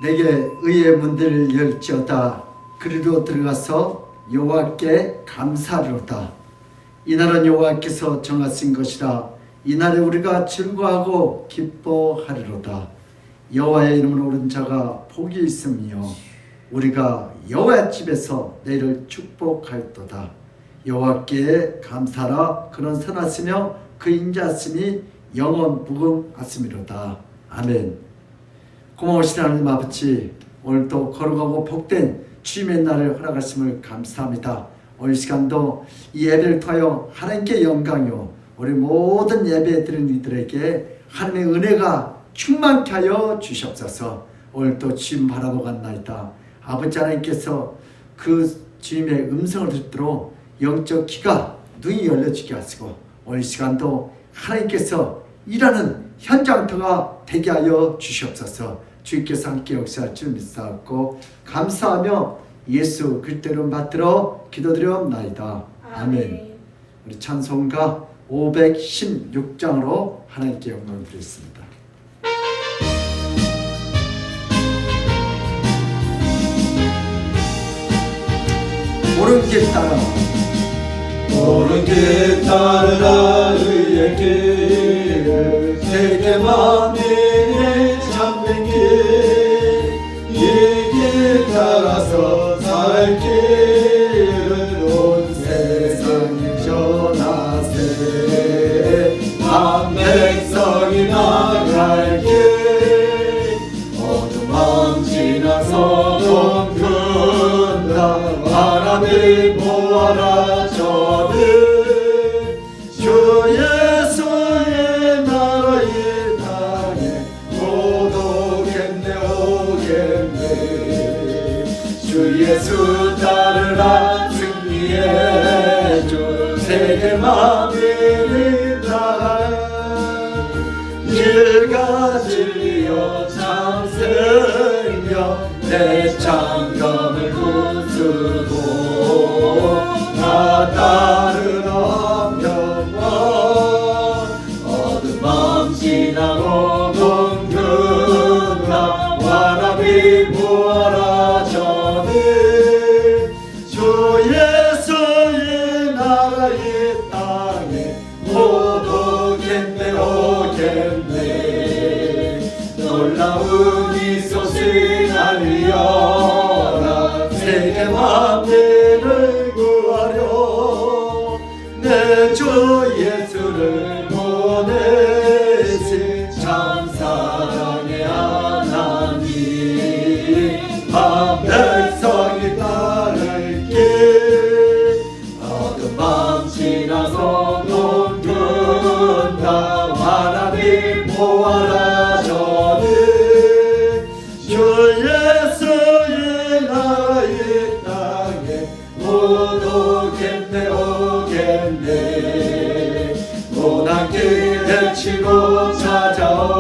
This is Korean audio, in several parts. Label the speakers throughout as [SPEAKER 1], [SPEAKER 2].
[SPEAKER 1] 내게 의의 문들을 열지어다. 그리로 들어가서 여호와께 감사하리로다. 이날은 여호와께서 정하신 것이라. 이날에 우리가 즐거워하고 기뻐하리로다. 여호와의 이름을 오른 자가 복이 있으며 우리가 여호와의 집에서 내일을 축복하였도다. 여호와께 감사하라. 그는 선하시며 그 인자하심이 영원 무궁하심이로다. 아멘. 고마우신 하나님 아버지, 오늘도 거룩하고 복된 주님의 날을 허락하심을 감사합니다. 오늘 시간도 이 예배를 통하여 하나님께 영광이요 우리 모든 예배 드리는 이들에게 하나님의 은혜가 충만케 하여 주시옵소서. 오늘도 주님 바라보고 간나이다. 아버지 하나님께서 그 주님의 음성을 듣도록 영적 귀가 눈이 열려지게 하시고 오늘 시간도 하나님께서 일하는 현장터가 되게 하여 주시옵소서. 주께서 함께 역사할 줄 믿사옵고 감사하며 예수 그리스도를 받들어 기도드리옵나이다. 아멘. 우리 찬송가 516장으로 하나님께 영광을 드리겠습니다. 옳은 길 따라
[SPEAKER 2] 옳은 길 따르라 의의 길을 세계 만민의 참된 길 이 길 따라서 살 길을 온 세상에 전하세 한 백성이 나갈 길 어둠 밤 지나서 동근다 바람이 보아라 저들 주 예수의 나라 이 땅에 곧 오겠네 오겠네 주 예수 따르라 승리의 주 세계 만민이 나라 일가 진리여 참 생명 내 창검을 부수고 나 따르라 명만 어둠 밤 지나고 동그나 바람이 부어라 저들 주 예수의 나라 이 땅에 곧 오겠네 오겠네 놀라운 이 소식 알리어라 세계 만민을 구하려 내 주 예수를 보내신 참 사랑의 하나님 한 백성이 따를 길 어둠 밤 지나서 동근다 바람이 보아라 저들 주 예수의 나라 이 땅에 곧 오겠네 오겠네 고난 길 헤치고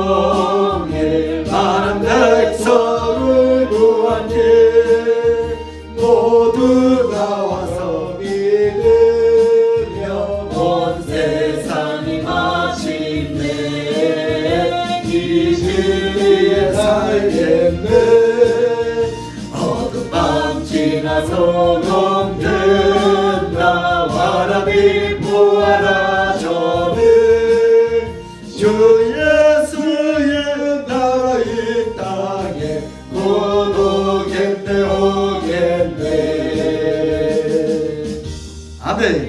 [SPEAKER 2] 찾아오길 많은 백성을 구한 길 모두 나와서 믿으며 온 세상이 마침내 이 진리에 살겠네 어둠 밤 지나서 동든다 바람이 부어라 저들 주 예수의 나라 이 땅에 곧 오겠네 오겠네.
[SPEAKER 1] 아멘.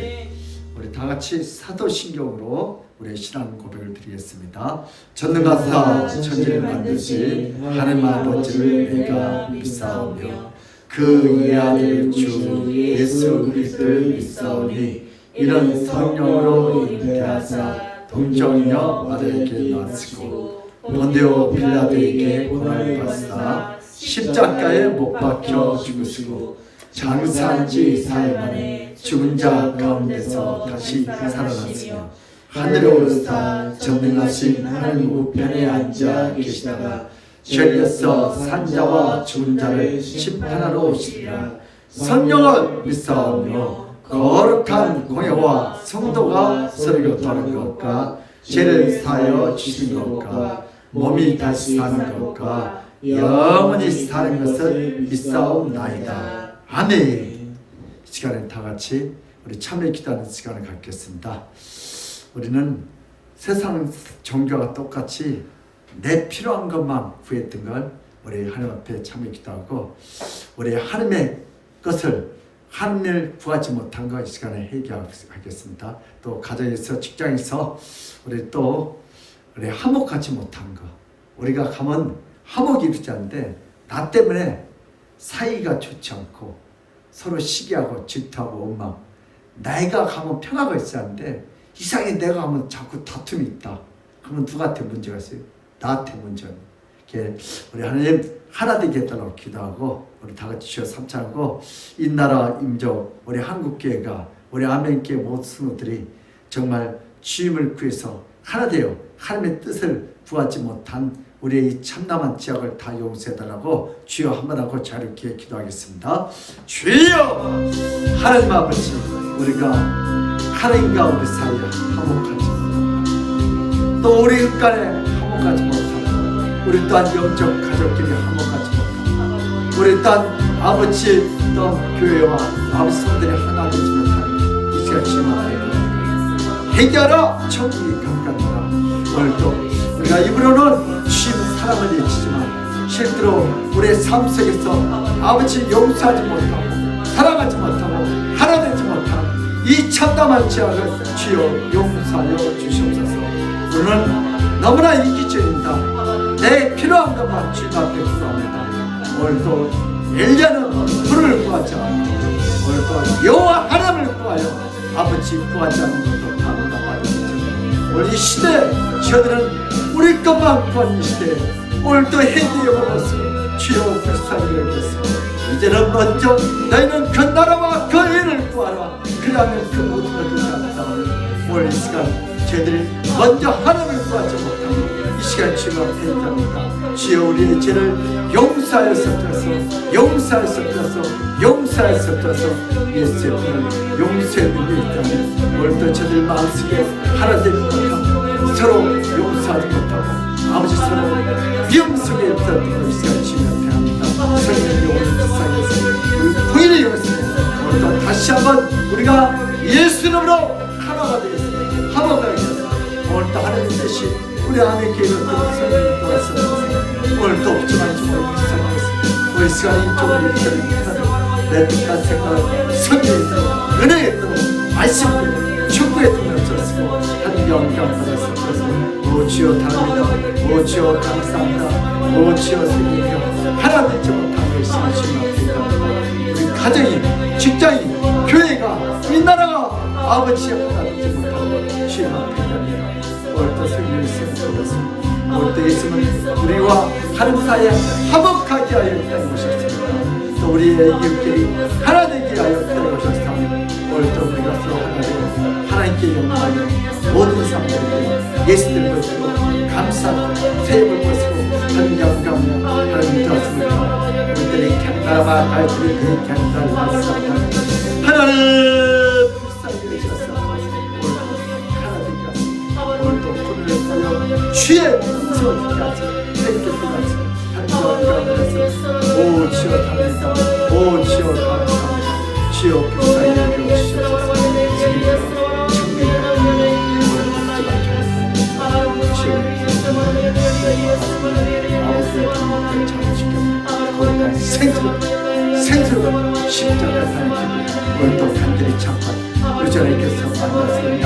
[SPEAKER 1] 우리 다 같이 사도신경으로 우리의 신앙 고백을 드리겠습니다. 전능하사 천지를 만드신 하나님 아버지를 내가 믿사오며 그 외아들 주 예수 그리스도를 믿사오니 이런 성령으로 잉태하사 동정녀 마리아에게 나시고 본디오 빌라도에게 고난을 받사 십자가에 못 박혀 죽으시고 장사한 지 사흘 만에 죽은 자 가운데서 다시 살아났으며 하늘에 오르사 전능하신 하나님 우편에 앉아 계시다가 죄에서 산자와 죽은 자를 심판하러 오시리라. 성령을 믿사오며 거룩한 공예와 성도가 서로 교통하는 것과 죄를 사하여 주신 것과 몸이 다시 사는 것과 영원히 사는 것을 믿사옵나이다. 아멘. 이 시간에 다 같이 우리 참회 기도하는 시간을 갖겠습니다. 우리는 세상 종교와 똑같이 내 필요한 것만 구했던 걸 우리 하나님 앞에 참회 기도하고, 우리 하나님의 것을 하나님을 구하지 못한 거 이 시간에 해결하겠습니다. 또 가정에서, 직장에서 우리 화목하지 못한 거, 우리가 가면 화목이 이루지 않는데 나 때문에 사이가 좋지 않고 서로 시기하고 질투하고 원망, 내가 가면 평화가 있어야 하는데 이상하게 내가 가면 자꾸 다툼이 있다. 그러면 누구한테 문제가 있어요? 나한테 문제가 있는. 우리 하나님 하나 되게 해달라고 기도하고, 우리 다 같이 주여 삼창하고, 이 나라 임종 우리 한국교회가, 우리 아멘교회 모든 성도들이 정말 주임을 구해서 하나 되어 하나님의 뜻을 구하지 못한 우리의 이 참남한 지역을 다 용서해달라고 주여 한번 하고 자유롭게 기도하겠습니다. 주여 하나님 아버지, 우리가 하나님과 우리 사이에 화목하지 못하고, 또 우리 흑간에 화목하지 못하고, 우리 또한 영적 가족끼리 화목하지 못하고, 우리 또한 아버지 또 교회와 아버지 성들이 하나 되지 못하는 이 시간 주님 해결하라. 천국이 가깝다. 오늘도 우리가 입으로는 주님의 사랑을 외치지만 실제로 우리의 삶 속에서 아버지 용서하지 못하고 사랑하지 못하고 하나 되지 못한 이 참담한 죄악을 주여 용서하여 주시옵소서. 우리는 너무나 이기적입니다. 내 필요한 것만 주님 앞에 구합니다. 오늘도 엘리야는 불을 구하지 않고, 오늘도 여호와 하나님을 구하여 아버지 구하지 않는 것도 감사합니다. 오늘 이 시대 저들은 우리 것만 구하는 시대에 오늘도 해기에 먹어서 주여 불쌍히 여겼습니다. 이제는 먼저 너희는 그 나라와 그 의를 구하라. 그러면 그 모든 것을 감사하라. 오늘 이 시간 저희들이 먼저 하나님을 구하지 못하고 이 시간 주님 앞에 있답니다. 주여 우리의 죄를 용서하였옵소서, 용서하였옵소서, 용서하였옵소서. 예수의 분을 용서해 주고 있다면 오늘도 저들 마음속에 하나 되지 못하고 서로 용서하지 못하고 아버지 서로 위험 속에 있다는 이 시간 주님 앞에 합니다. 성령 영혼을 불쌍해서 우리 부인을 이뤘습니다. 오늘도 다시 한번 우리가 예수 이름으로 하나가 되겠습니다. 화목하게 되겠습니다. 오늘도 하나님 대신 우리 아멘 교회는 성령이 돌아섰습니다. 오늘도 부정한 주님을 불쌍하겠습니다. 우리 시간이 이쪽으로 이끌어주는 내 뜻과 생각을 성령이 들어 은혜에 들어 말씀을 축구에 들어주었으고 한 영광 받았습니다. 오 주여 다릅니다. 오 주여 감사합니다. 오 주여 생명이여 하나 되지 못한 것이 주님 앞에 있답니다. 우리 가정이, 직장이, 교회가, 이 나라가 아버지 하나 되지 못하고 주님 앞에 있답니다. 오늘도 성령이 세워졌습니다. 오늘도 예수는 우리와 하나님 사이에 화목하게 하여 데려오셨습니다. 또 우리의 이웃끼리 하나 되게 하여 데려오셨습니다. 오늘도 우리가 서로 하나 되고 하나님께 영광하여 모든 사람들에게 예수를 보시고 감사하고 새해를 보시고 하나님 영광을 하나님 들었습니다. 우리들이 캔다라바 갈들이 그 캔다를 봤습니다. 하나님 불쌍히 여기셨습니다. 오늘도 하나님과 오늘도 손을 주의 무서워까지 생겼기까지 하나님 오 주여 감사합니다. 오 주여 감사합니다. 주여 불쌍히 여겨주시옵소서. 생수로 십자가 사는 기분 오늘도 간절히 참고 유전에게서 만났습니다.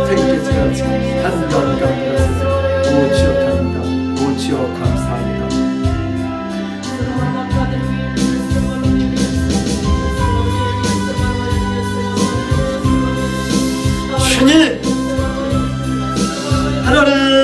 [SPEAKER 1] 생기지가 한 영광이었습니다. 오지어 답니다. 오지어 감사합니다. 주님 하나님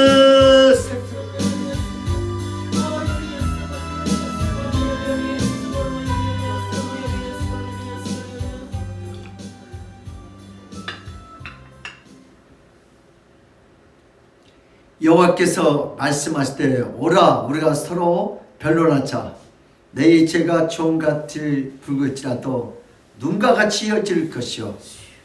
[SPEAKER 1] 여호와께서 말씀하실 때 오라 우리가 서로 변론하자. 내 죄가 종같이 붉을지라도 눈과 같이 혈질 것이요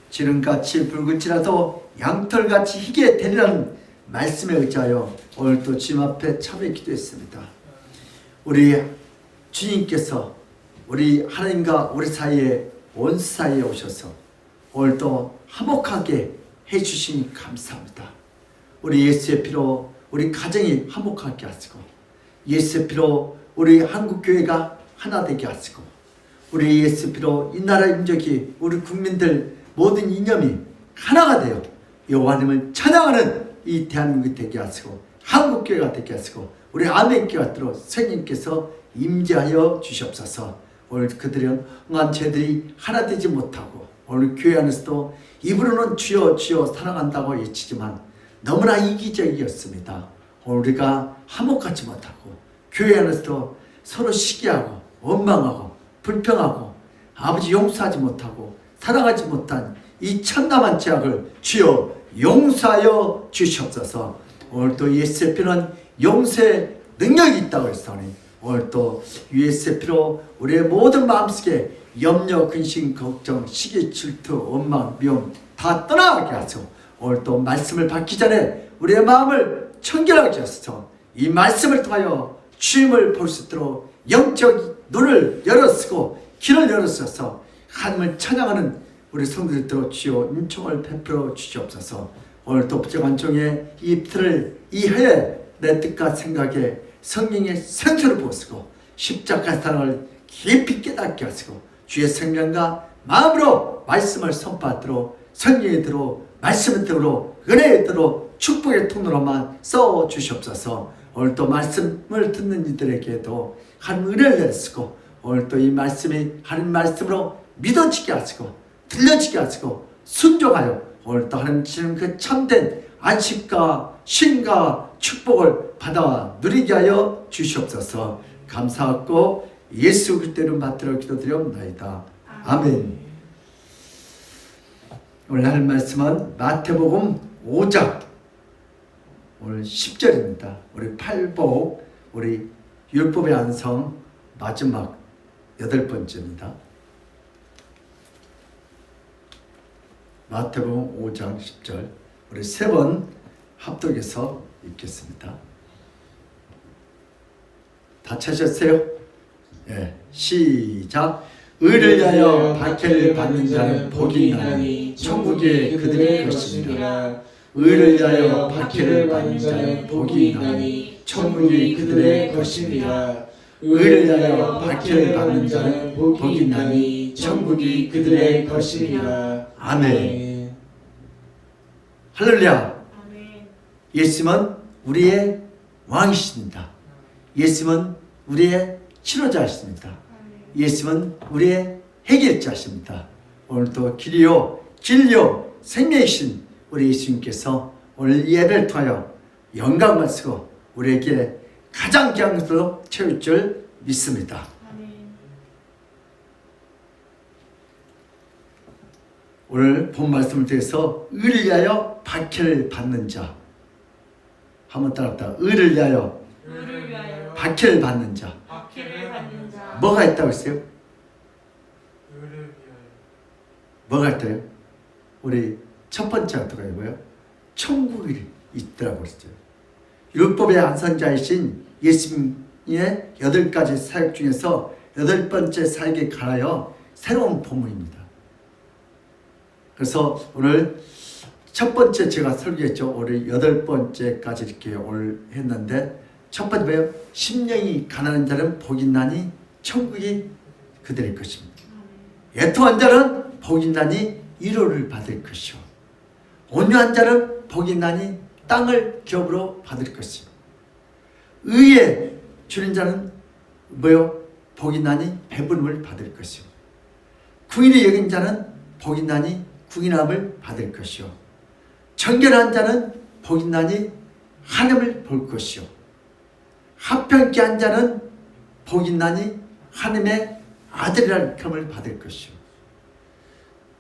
[SPEAKER 1] 지름같이 붉을지라도 양털같이 희게 되리라는 말씀에 의지하여 오늘도 주님 앞에 참여 기도했습니다. 우리 주님께서 우리 하나님과 우리 사이에 온 사이에 오셔서 오늘도 화목하게 해주시니 감사합니다. 우리 예수의 피로 우리 가정이 화목하게 하시고 예수의 피로 우리 한국교회가 하나 되게 하시고 우리 예수 피로 이 나라 민족이 우리 국민들 모든 이념이 하나가 되어 여호와님을 찬양하는 이 대한민국이 되게 하시고 한국교회가 되게 하시고 우리 아멘교회가 들어 성령님께서 임재하여 주시옵소서. 오늘 그들은 응한 죄들이 하나 되지 못하고 오늘 교회 안에서도 입으로는 주여 주여 사랑한다고 외치지만 너무나 이기적이었습니다. 오늘 우리가 화목하지 못하고 교회 안에서도 서로 시기하고 원망하고 불평하고 아버지 용서하지 못하고 사랑하지 못한 이 참담한 죄악을 주여 용서하여 주시옵소서. 오늘 또 예수의 피는 용서의 능력이 있다고 했사오니 오늘 또 예수의 피로 우리의 모든 마음속에 염려, 근심, 걱정, 시기, 질투, 원망, 미움 다 떠나게 하소서. 오늘 또 말씀을 받기 전에 우리의 마음을 청결하게 하소서. 이 말씀을 통하여 주님을 볼 수 있도록 영적 눈을 열어쓰고 길을 열어쓰어서 하나님을 찬양하는 우리 성도들도 주여 은총을 베풀어 주시옵소서. 오늘 또 부정한종의 이 틀을 이해해 내 뜻과 생각에 성령의 생수를 부으시고 십자가 사랑을 깊이 깨닫게 하시고 주의 생명과 마음으로 말씀을 선포하도록 성령의 대로 말씀의 대로 은혜의 대로 축복의 통로로만 써 주시옵소서. 오늘 또 말씀을 듣는 이들에게도 하나님 은혜를 내리시고 오늘 또 이 말씀이 하나님 말씀으로 믿어지게 하시고 들려지게 하시고 순종하여 오늘 또 하나님 주시는 그 참된 안식과 쉼과 축복을 받아 누리게 하여 주시옵소서. 감사하고 예수 그리스도 이름 받들어 기도드리옵나이다. 아멘. 오늘 할 말씀은 마태복음 5장 오늘 10절입니다. 우리 팔복 우리 율법의 안성 마지막 8번째입니다. 마태복음 5장 10절 우리 3번 합독해서 읽겠습니다. 다 찾으셨어요? 예, 시작. 의를 위하여 박해를 받는 자는 복이 있나니 천국이 그들의 것입니다. 의를 위하여 박해를 받는 자는 복이 있나니 천국이 그들의 것입니다. 의를 위하여 박해를 받는 자는 복이 있나니 천국이 그들의 것입니다. 아멘. 할렐루야. 예수님은 우리의 왕이십니다. 예수님은 우리의 치료자이십니다. 예수님은 우리의 해결자이십니다. 오늘도 길이요 진리요 생명이신 우리 예수님께서 오늘 예배를 통하여 영광을 쓰고 우리에게 가장 귀한 것으로 채울 줄 믿습니다. 오늘 본 말씀을 통해서 의를 위하여 박해를 받는 자 한번 따라합니다. 의를 위하여 박해를 받는 자. 뭐가 있다고 했어요? 뭐가 있다요? 우리 첫 번째 어떻게 뭐예요? 천국이 있더라고 그랬죠. 율법의 안선자이신 예수님의 8가지 사역 중에서 8번째 사역에 관하여 새로운 본문입니다. 그래서 오늘 첫 번째 제가 설교했죠. 오늘 8번째까지 이렇게 오늘 했는데 첫 번째 뭐예요? 심령이 가난한 자는 복이 있나니 천국이 그들의 것입니다. 애통한 자는 복이 있나니 위로를 받을 것이요. 온유한 자는 복이 있나니 땅을 기업으로 받을 것이요. 의에 주는 자는 뭐요? 복이 있나니 배부름을 받을 것이요. 궁일이 여긴 자는 복이 있나니 궁인함을 받을 것이요. 정결한 자는 복이 있나니 하나님을 볼 것이요. 합평케 한 자는 복이 있나니 하나님의 아들이라는 평을 받을 것이요.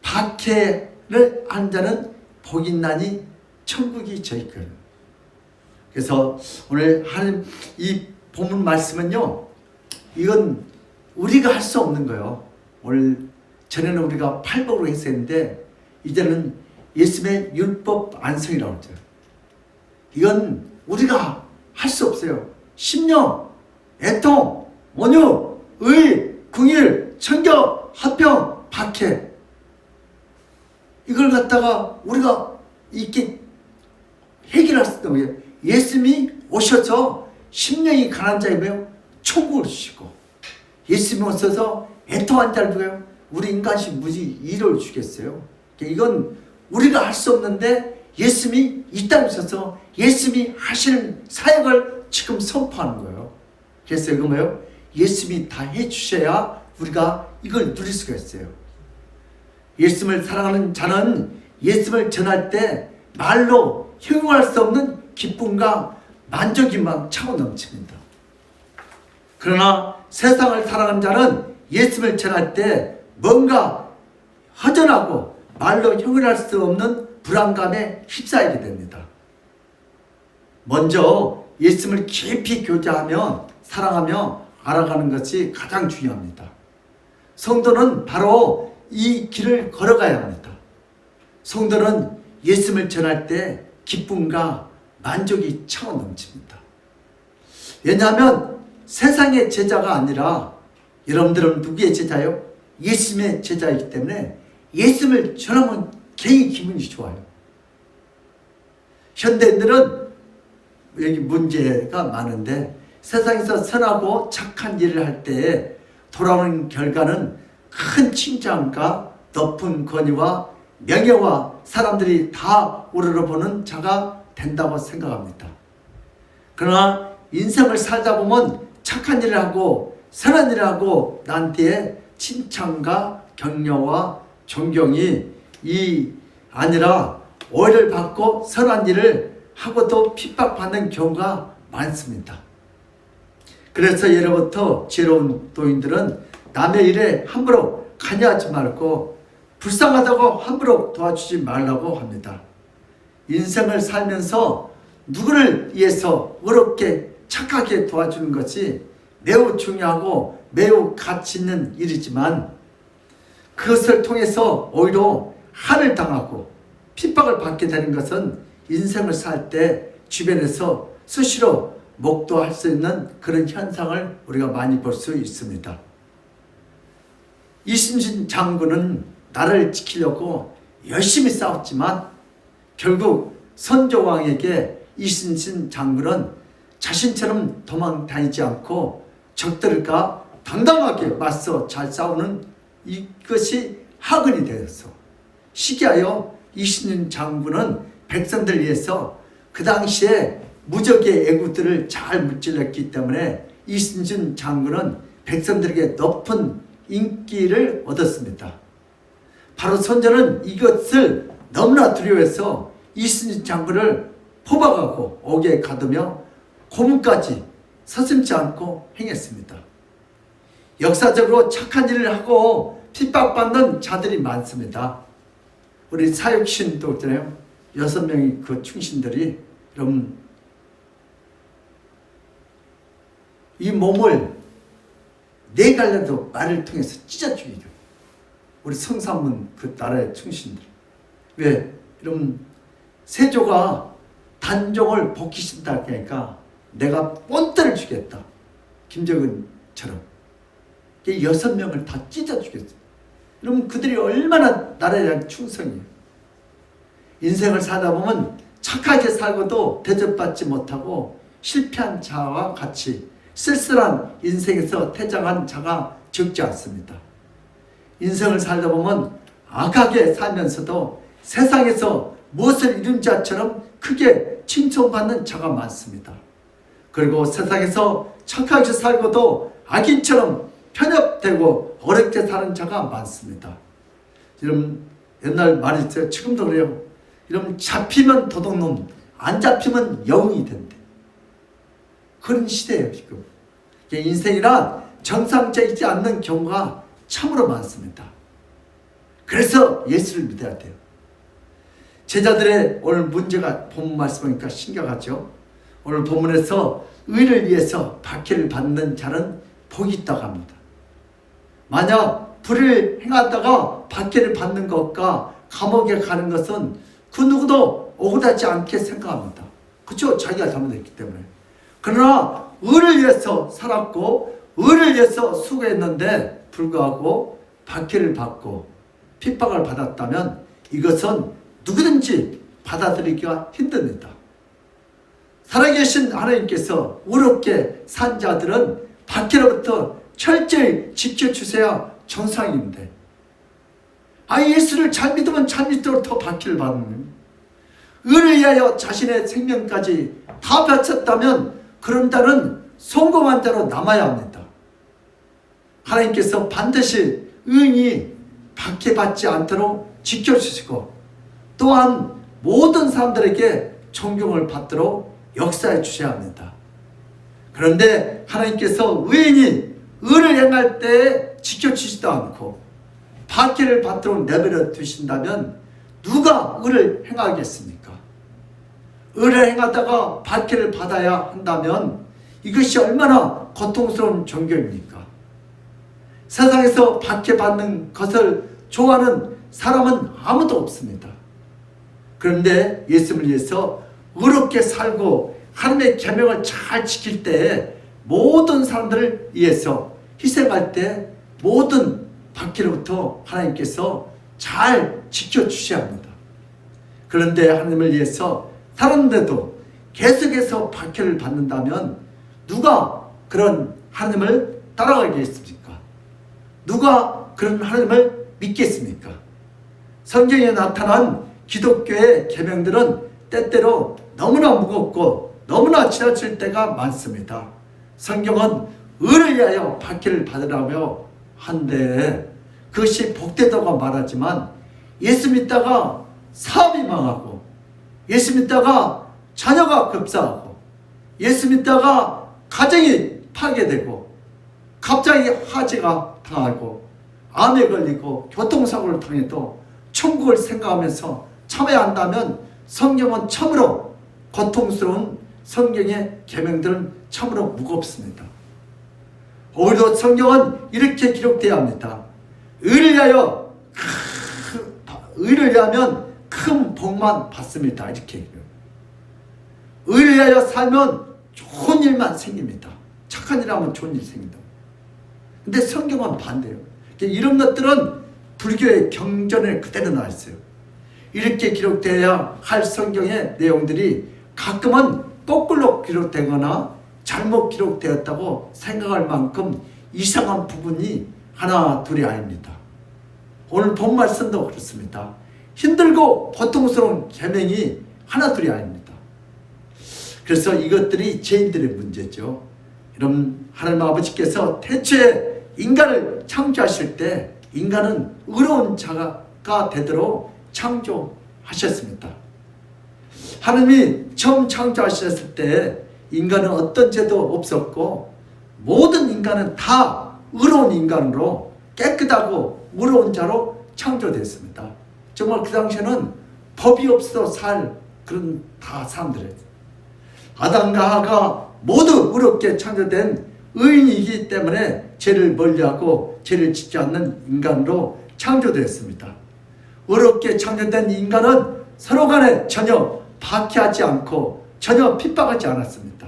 [SPEAKER 1] 박해를 한 자는 복이 있나니 천국이 저희 것. 그래서 오늘 하나님 이 본문 말씀은요, 이건 우리가 할 수 없는 거예요. 오늘 전에는 우리가 팔복으로 했었는데 이제는 예수님의 율법 안성이라고 하죠. 이건 우리가 할 수 없어요. 심령 애통, 온유, 의, 궁일, 청경, 화평, 박해. 이걸 갖다가 우리가 이렇게 해결할 수 있는 거예요. 예수님이 오셔서 심령이 가난한 자이며 천국을 주시고, 예수님이 오셔서 애통한 자를 두고요, 우리 인간식 무지 이를 주겠어요. 이건 우리가 할 수 없는데 예수님이 이 땅에 오셔서 예수님이 하시는 사역을 지금 선포하는 거예요. 그래서 이거 뭐예요? 예수님이 다 해주셔야 우리가 이걸 누릴 수가 있어요. 예수님을 사랑하는 자는 예수님을 전할 때 말로 형용할 수 없는 기쁨과 만족이 막 차고 넘칩니다. 그러나 세상을 사랑하는 자는 예수님을 전할 때 뭔가 허전하고 말로 형용할 수 없는 불안감에 휩싸이게 됩니다. 먼저 예수님을 깊이 교제하며 사랑하며 알아가는 것이 가장 중요합니다. 성도는 바로 이 길을 걸어가야 합니다. 성도는 예수님을 전할 때 기쁨과 만족이 차고 넘칩니다. 왜냐하면 세상의 제자가 아니라 여러분들은 누구의 제자요? 예수님의 제자이기 때문에 예수님을 전하면 괜히 기분이 좋아요. 현대인들은 여기 문제가 많은데 세상에서 선하고 착한 일을 할 때에 돌아오는 결과는 큰 칭찬과 높은 권위와 명예와 사람들이 다 우러러보는 자가 된다고 생각합니다. 그러나 인생을 살다 보면 착한 일을 하고 선한 일을 하고 난 뒤에 칭찬과 격려와 존경이 아니라 오해를 받고 선한 일을 하고도 핍박받는 경우가 많습니다. 그래서 예로부터 지혜로운 도인들은 남의 일에 함부로 관여하지 말고 불쌍하다고 함부로 도와주지 말라고 합니다. 인생을 살면서 누구를 위해서 어렵게 착하게 도와주는 것이 매우 중요하고 매우 가치 있는 일이지만 그것을 통해서 오히려 한을 당하고 핍박을 받게 되는 것은 인생을 살 때 주변에서 수시로 목도할 수 있는 그런 현상을 우리가 많이 볼 수 있습니다. 이순신 장군은 나라를 지키려고 열심히 싸웠지만 결국 선조왕에게 이순신 장군은 자신처럼 도망 다니지 않고 적들과 당당하게 맞서 잘 싸우는 이것이 학은이 되었어. 시기하여 이순신 장군은 백성들을 위해서 그 당시에 무적의 애국들을 잘 무찔렀기 때문에 이순신 장군은 백성들에게 높은 인기를 얻었습니다. 바로 선조는 이것을 너무나 두려워해서 이순신 장군을 포박하고 옥에 가두며 고문까지 서슴지 않고 행했습니다. 역사적으로 착한 일을 하고 핍박받는 자들이 많습니다. 우리 사육신도 있잖아요. 6명의 그 충신들이 여러분 이 몸을 4갈래도 말을 통해서 찢어 죽이죠. 우리 성삼문 그 나라의 충신들. 왜? 여러분 세조가 단종을 복귀신다 하니까 내가 본때를 주겠다. 김정은처럼. 6명을 다 찢어 죽였어요. 여러분 그들이 얼마나 나라에 대한 충성이에요. 인생을 살다 보면 착하게 살고도 대접받지 못하고 실패한 자와 같이 쓸쓸한 인생에서 퇴장한 자가 적지 않습니다. 인생을 살다 보면 악하게 살면서도 세상에서 무엇을 이룬 자처럼 크게 칭송받는 자가 많습니다. 그리고 세상에서 착하게 살고도 악인처럼 편협되고 어렵게 사는 자가 많습니다. 여러분 옛날 말이 있어요. 지금도 그래요. 여러분 잡히면 도둑놈, 안 잡히면 영웅이 된대. 그런 시대예요 지금. 인생이란 정상적이지 않는 경우가 참으로 많습니다. 그래서 예수를 믿어야 돼요. 제자들의 오늘 문제가 본문 말씀이니까 심각하죠. 오늘 본문에서 의를 위해서 박해를 받는 자는 복이 있다고 합니다. 만약 불을 행하다가 박해를 받는 것과 감옥에 가는 것은 그 누구도 억울하지 않게 생각합니다. 그렇죠? 자기가 잘못했기 때문에. 그러나 의를 위해서 살았고 의를 위해서 수고했는데 불구하고 박해를 받고 핍박을 받았다면 이것은 누구든지 받아들이기가 힘듭니다. 살아계신 하나님께서 의롭게 산 자들은 박해로부터 철저히 지켜주셔야 정상인데, 예수를 잘 믿으면 잘 믿도록 더 박해를 받는, 의를 위하여 자신의 생명까지 다 바쳤다면 그런 자는 성공한 자로 남아야 합니다. 하나님께서 반드시 의인이 박해받지 않도록 지켜주시고 또한 모든 사람들에게 존경을 받도록 역사해 주셔야 합니다. 그런데 하나님께서 의인이 의를 행할 때 지켜주시지도 않고 박해를 받도록 내버려 두신다면 누가 의를 행하겠습니까? 의를 행하다가 박해를 받아야 한다면 이것이 얼마나 고통스러운 종교입니까? 세상에서 박해받는 것을 좋아하는 사람은 아무도 없습니다. 그런데 예수를 위해서 의롭게 살고 하나님의 계명을 잘 지킬 때 모든 사람들을 위해서 희생할 때 모든 박해로부터 하나님께서 잘 지켜주셔야 합니다. 그런데 하나님을 위해서 살았는데도 계속해서 박해를 받는다면 누가 그런 하나님을 따라가겠습니까? 누가 그런 하나님을 믿겠습니까? 성경에 나타난 기독교의 계명들은 때때로 너무나 무겁고 너무나 지나칠 때가 많습니다. 성경은 의를 위하여 박해를 받으라며 한데 그것이 복되다고 말하지만 예수 믿다가 사업이 망하고 예수 믿다가 자녀가 급사하고 예수 믿다가 가정이 파괴되고 갑자기 화재가 당하고 암에 걸리고 교통사고를 당해도 천국을 생각하면서 참아야 한다면 성경은 참으로 고통스러운 성경의 계명들은 참으로 무겁습니다. 오히려 성경은 이렇게 기록되어야 합니다. 의를 위하면 큰 복만 받습니다. 이렇게 의를 위하여 살면 좋은 일만 생깁니다. 착한 일 하면 좋은 일이 생긴다. 근데 성경은 반대예요. 이런 것들은 불교의 경전에 그대로 나와 있어요. 이렇게 기록되어야 할 성경의 내용들이 가끔은 거꾸로 기록되거나 잘못 기록되었다고 생각할 만큼 이상한 부분이 하나 둘이 아닙니다. 오늘 본 말씀도 그렇습니다. 힘들고 고통스러운 계명이 하나 둘이 아닙니다. 그래서 이것들이 죄인들의 문제죠. 여러분, 하나님 아버지께서 태초에 인간을 창조하실 때 인간은 의로운 자가 되도록 창조하셨습니다. 하나님이 처음 창조하셨을 때 인간은 어떤 죄도 없었고 모든 인간은 다 의로운 인간으로 깨끗하고 의로운 자로 창조됐습니다. 정말 그 당시에는 법이 없어 살 그런 다 사람들이었어요. 아담과 하와가 모두 의롭게 창조된 의인이기 때문에 죄를 멀리하고 죄를 짓지 않는 인간으로 창조되었습니다. 의롭게 창조된 인간은 서로 간에 전혀 박해하지 않고 전혀 핍박하지 않았습니다.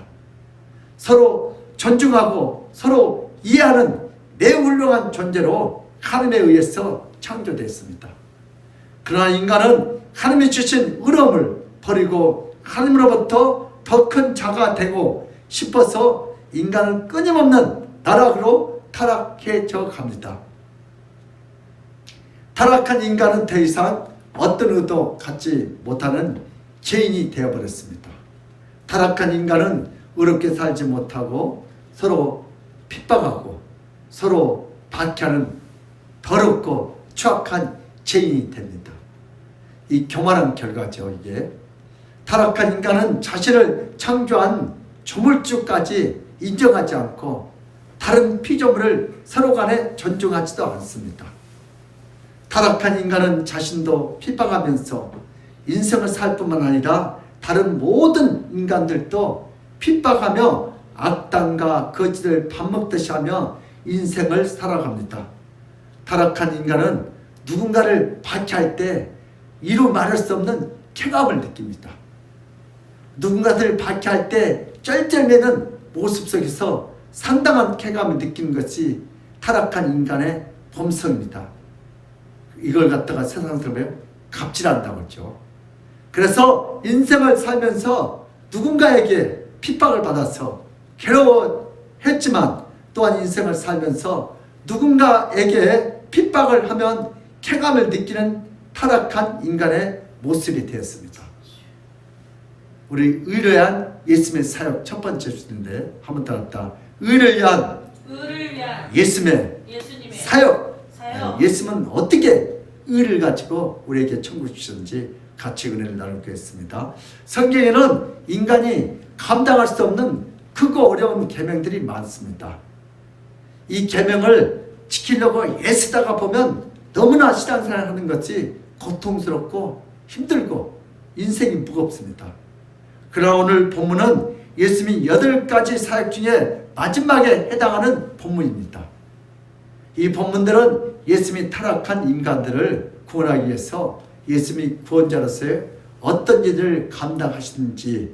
[SPEAKER 1] 서로 존중하고 서로 이해하는 매우 훌륭한 존재로 하나님에 의해서 창조되었습니다. 그러나 인간은 하나님이 주신 의로움을 버리고 하나님으로부터 더 큰 자가 되고 싶어서 인간은 끊임없는 나락으로 타락해져 갑니다. 타락한 인간은 더 이상 어떤 의도 갖지 못하는 죄인이 되어버렸습니다. 타락한 인간은 의롭게 살지 못하고 서로 핍박하고 서로 박해하는 더럽고 추악한 죄인이 됩니다. 이 교만한 결과죠. 이게 타락한 인간은 자신을 창조한 조물주까지 인정하지 않고 다른 피조물을 서로 간에 존중하지도 않습니다. 타락한 인간은 자신도 핍박하면서 인생을 살 뿐만 아니라 다른 모든 인간들도 핍박하며 악당과 거짓을 밥 먹듯이 하며 인생을 살아갑니다. 타락한 인간은 누군가를 박해할 때 이루 말할 수 없는 쾌감을 느낍니다. 누군가를 박해할 때 쩔쩔매는 모습 속에서 상당한 쾌감을 느끼는 것이 타락한 인간의 본성입니다. 이걸 갖다가 세상에서 왜 갑질한다고 했죠. 그래서 인생을 살면서 누군가에게 핍박을 받아서 괴로워했지만 또한 인생을 살면서 누군가에게 핍박을 하면 쾌감을 느끼는 타락한 인간의 모습이 되었습니다. 우리 의를 위한 예수님의 사역 첫 번째 주인데 한번 따랐다. 의를 위한 예수님의 사역. 예수님은 어떻게 의를 가지고 우리에게 천국 주셨는지 같이 은혜를 나누겠습니다. 성경에는 인간이 감당할 수 없는 크고 어려운 계명들이 많습니다. 이 계명을 지키려고 애쓰다가 보면 너무나 신앙생활 하는 것이 고통스럽고 힘들고 인생이 무겁습니다. 그러나 오늘 본문은 예수님이 8가지 사역 중에 마지막에 해당하는 본문입니다. 이 본문들은 예수님이 타락한 인간들을 구원하기 위해서 예수님이 구원자로서의 어떤 일을 감당하시는지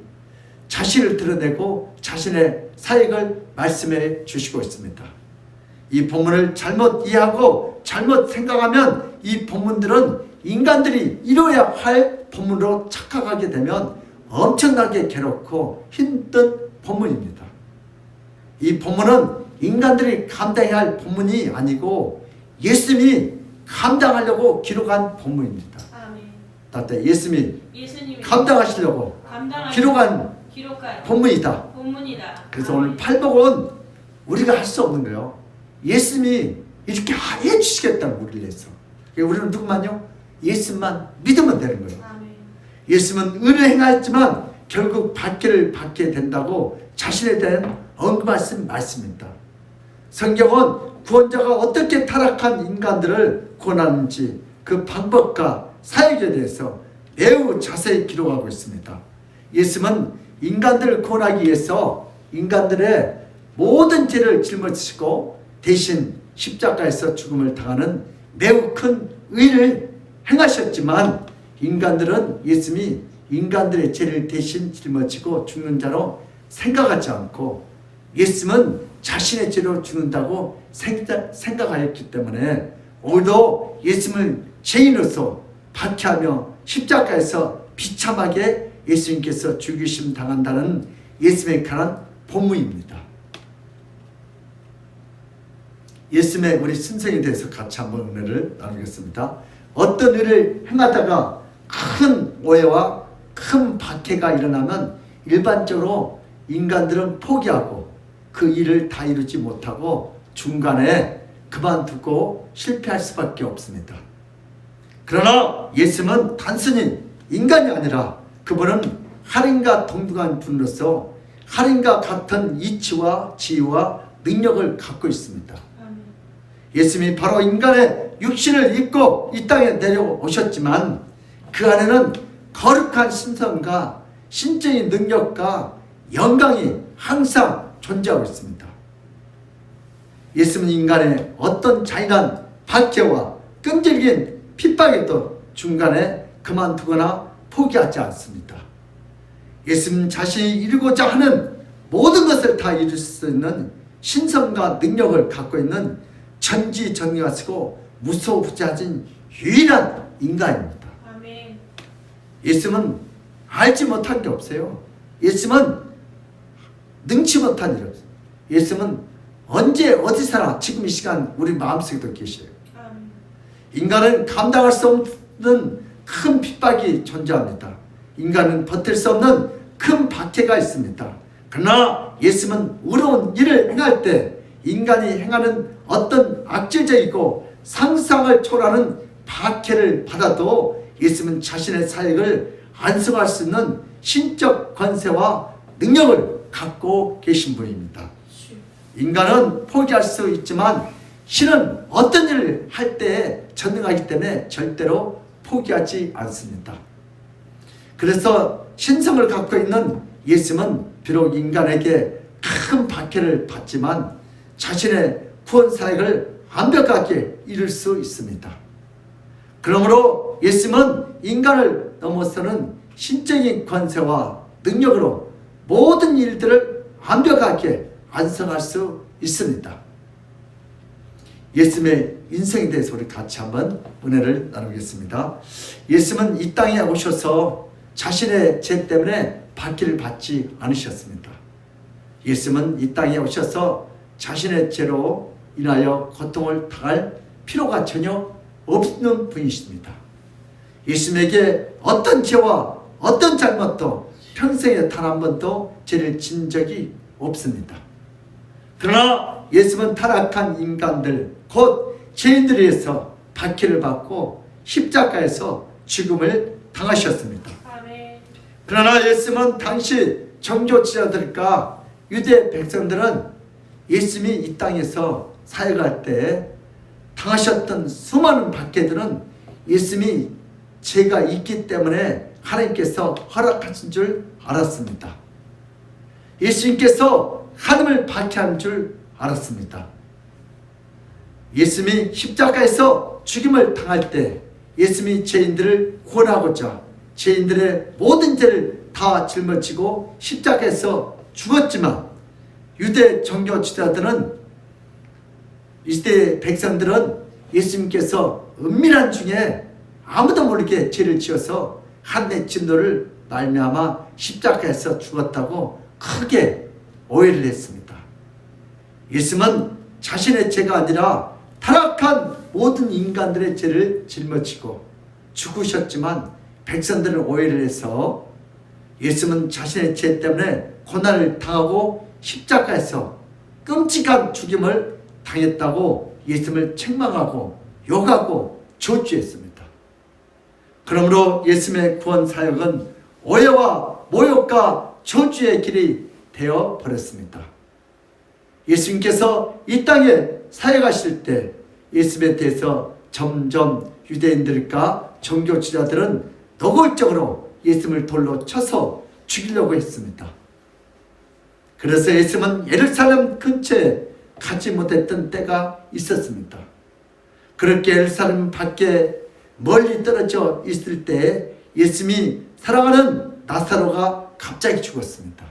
[SPEAKER 1] 자신을 드러내고 자신의 사역을 말씀해 주시고 있습니다. 이 본문을 잘못 이해하고 잘못 생각하면 이 본문들은 인간들이 이루어야 할 본문으로 착각하게 되면 엄청나게 괴롭고 힘든 본문입니다. 이 본문은 인간들이 감당해야 할 본문이 아니고 예수님이 감당하려고 기록한 본문입니다. 따뜻해 예수님이 감당하시려고 기록한 본문이다. 그래서 오늘 팔복은 우리가 할 수 없는 거예요. 예수님이 이렇게 해주시겠다고 우리를 위해서. 우리는 누구만요? 예수님만 믿으면 되는 거예요. 예수님은 은을 행하였지만 결국 받기를 받게 된다고 자신에 대한 언급하신 말씀입니다. 성경은 구원자가 어떻게 타락한 인간들을 구원하는지 그 방법과 사역에 대해서 매우 자세히 기록하고 있습니다. 예수님은 인간들을 구원하기 위해서 인간들의 모든 죄를 짊어지시고 대신 십자가에서 죽음을 당하는 매우 큰 의를 행하셨지만 인간들은 예수님이 인간들의 죄를 대신 짊어지고 죽는 자로 생각하지 않고 예수님은 자신의 죄로 죽는다고 생각하였기 때문에 오늘도 예수님을 죄인으로서 박해하며 십자가에서 비참하게 예수님께서 죽이심 당한다는 예수님에 관한 본문입니다. 예수님의 우리 신성에 대해서 같이 한번 은혜를 나누겠습니다. 어떤 일을 행하다가 큰 오해와 큰 박해가 일어나면 일반적으로 인간들은 포기하고 그 일을 다 이루지 못하고 중간에 그만두고 실패할 수밖에 없습니다. 그러나 예수님은 단순히 인간이 아니라 그분은 하나님과 동등한 분으로서 하나님과 같은 이치와 지혜와 능력을 갖고 있습니다. 예수님이 바로 인간의 육신을 입고 이 땅에 내려오셨지만 그 안에는 거룩한 신성과 신적인 능력과 영광이 항상 존재하고 있습니다. 예수님은 인간의 어떤 잔인한 박해와 끈질긴 핍박에도 중간에 그만두거나 포기하지 않습니다. 예수님 자신이 이루고자 하는 모든 것을 다 이룰 수 있는 신성과 능력을 갖고 있는 전지전능하시고 무소부지하신 유일한 인간입니다.
[SPEAKER 3] 아멘.
[SPEAKER 1] 예수님은 알지 못한 게 없어요. 예수님은 능치 못한 일 없어요. 예수님은 언제 어디서나 지금 이 시간 우리 마음속에도 계셔요.
[SPEAKER 3] 아멘.
[SPEAKER 1] 인간은 감당할 수 없는 큰 핍박이 존재합니다. 인간은 버틸 수 없는 큰 박해가 있습니다. 그러나 예수님은 의로운 일을 행할 때 인간이 행하는 어떤 악질적이고 상상을 초월하는 박해를 받아도 예수님은 자신의 사역을 완성할 수 있는 신적 권세와 능력을 갖고 계신 분입니다. 인간은 포기할 수 있지만 신은 어떤 일을 할 때 전능하기 때문에 절대로 포기하지 않습니다. 그래서 신성을 갖고 있는 예수님은 비록 인간에게 큰 박해를 받지만 자신의 구원 사역을 완벽하게 이룰 수 있습니다. 그러므로 예수님은 인간을 넘어서는 신적인 권세와 능력으로 모든 일들을 완벽하게 완성할 수 있습니다. 예수님의 인생에 대해서 우리 같이 한번 은혜를 나누겠습니다. 예수님은 이 땅에 오셔서 자신의 죄 때문에 받기를 받지 않으셨습니다. 예수님은 이 땅에 오셔서 자신의 죄로 인하여 고통을 당할 필요가 전혀 없는 분이십니다. 예수님에게 어떤 죄와 어떤 잘못도 평생에 단 한 번도 죄를 진 적이 없습니다. 그러나 예수님은 타락한 인간들 곧 죄인들에 의해서 박해를 받고 십자가에서 죽음을 당하셨습니다. 그러나 예수님은 당시 정교지자들과 유대 백성들은 예수님이 이 땅에서 사역할 때 당하셨던 수많은 박해들은 예수님이 죄가 있기 때문에 하나님께서 허락하신 줄 알았습니다. 예수님께서 하나님을 박해한 줄 알았습니다. 예수님이 십자가에서 죽임을 당할 때 예수님이 죄인들을 구원하고자 죄인들의 모든 죄를 다 짊어지고 십자가에서 죽었지만 유대 정교 지도자들은 이때 백성들은 예수님께서 은밀한 중에 아무도 모르게 죄를 지어서 하나님의 진노를 말미암아 십자가에서 죽었다고 크게 오해를 했습니다. 예수님은 자신의 죄가 아니라 타락한 모든 인간들의 죄를 짊어지고 죽으셨지만 백성들은 오해를 해서 예수님은 자신의 죄 때문에 고난을 당하고 십자가에서 끔찍한 죽임을 당했다고 예수님을 책망하고 욕하고 저주했습니다. 그러므로 예수님의 구원 사역은 오해와 모욕과 저주의 길이 되어 버렸습니다. 예수님께서 이 땅에 사역하실 때 예수님에 대해서 점점 유대인들과 정교지자들은 노골적으로 예수님을 돌로 쳐서 죽이려고 했습니다. 그래서 예수님은 예루살렘 근처에 가지 못했던 때가 있었습니다. 그렇게 예루살렘 밖에 멀리 떨어져 있을 때 예수님이 사랑하는 나사로가 갑자기 죽었습니다.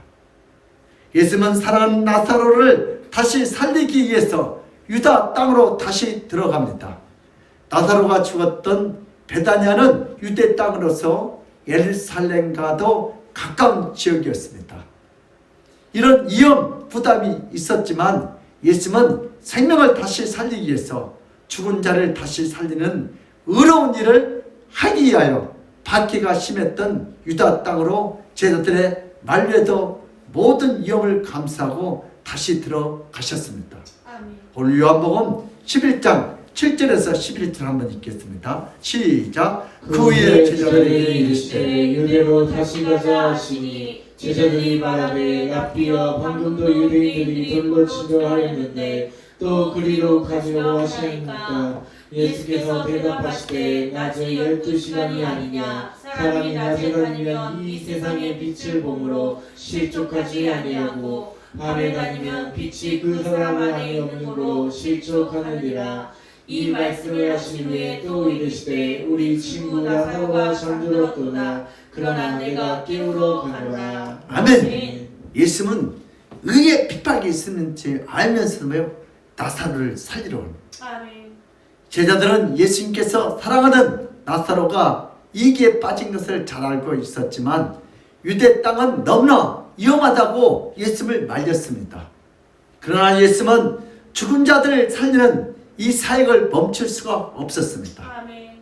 [SPEAKER 1] 예수님은 사랑하는 나사로를 다시 살리기 위해서 유다 땅으로 다시 들어갑니다. 나사로가 죽었던 베다냐는 유대 땅으로서 예루살렘과도 가까운 지역이었습니다. 이런 위험 부담이 있었지만 예수님은 생명을 다시 살리기 위해서 죽은 자를 다시 살리는 의로운 일을 하기 위하여 박해가 심했던 유다 땅으로 제자들의 만류에도 모든 위험을 감수하고 다시 들어가셨습니다. 아멘. 오늘 요한복음 11장 7절에서 11절 한번 읽겠습니다. 시작.
[SPEAKER 2] 그 후에 제자들에게 이르시되 유대로 다시 가자 하시니 제자들이 말하되 랍비여 방금도 유대인들이 돌로 치려 하였는데 또 그리로 가지려 하시니까 예수께서 대답하시되 낮에 12시간이 아니냐 사람이 낮에 다니면 이 세상의 빛을 보므로 실족하지 아니하고 밤에 다니면 빛이 그 사람 안에 없는으로 실족하느니라. 이 말씀을 하신 후에 또 이르시되 우리 친구 나사로가 잠들었도다 그러나 내가 깨우러 가노라.
[SPEAKER 1] 아멘. 예수님은 의의 핍박이 있었는지 알면서도 나사로를 살리러 옵니다. 아멘. 제자들은 예수님께서 사랑하는 나사로가 위기에 빠진 것을 잘 알고 있었지만 유대 땅은 너무나 위험하다고 예수님을 말렸습니다. 그러나 예수님은 죽은 자들을 살리는 이 사역을 멈출 수가 없었습니다. 아멘.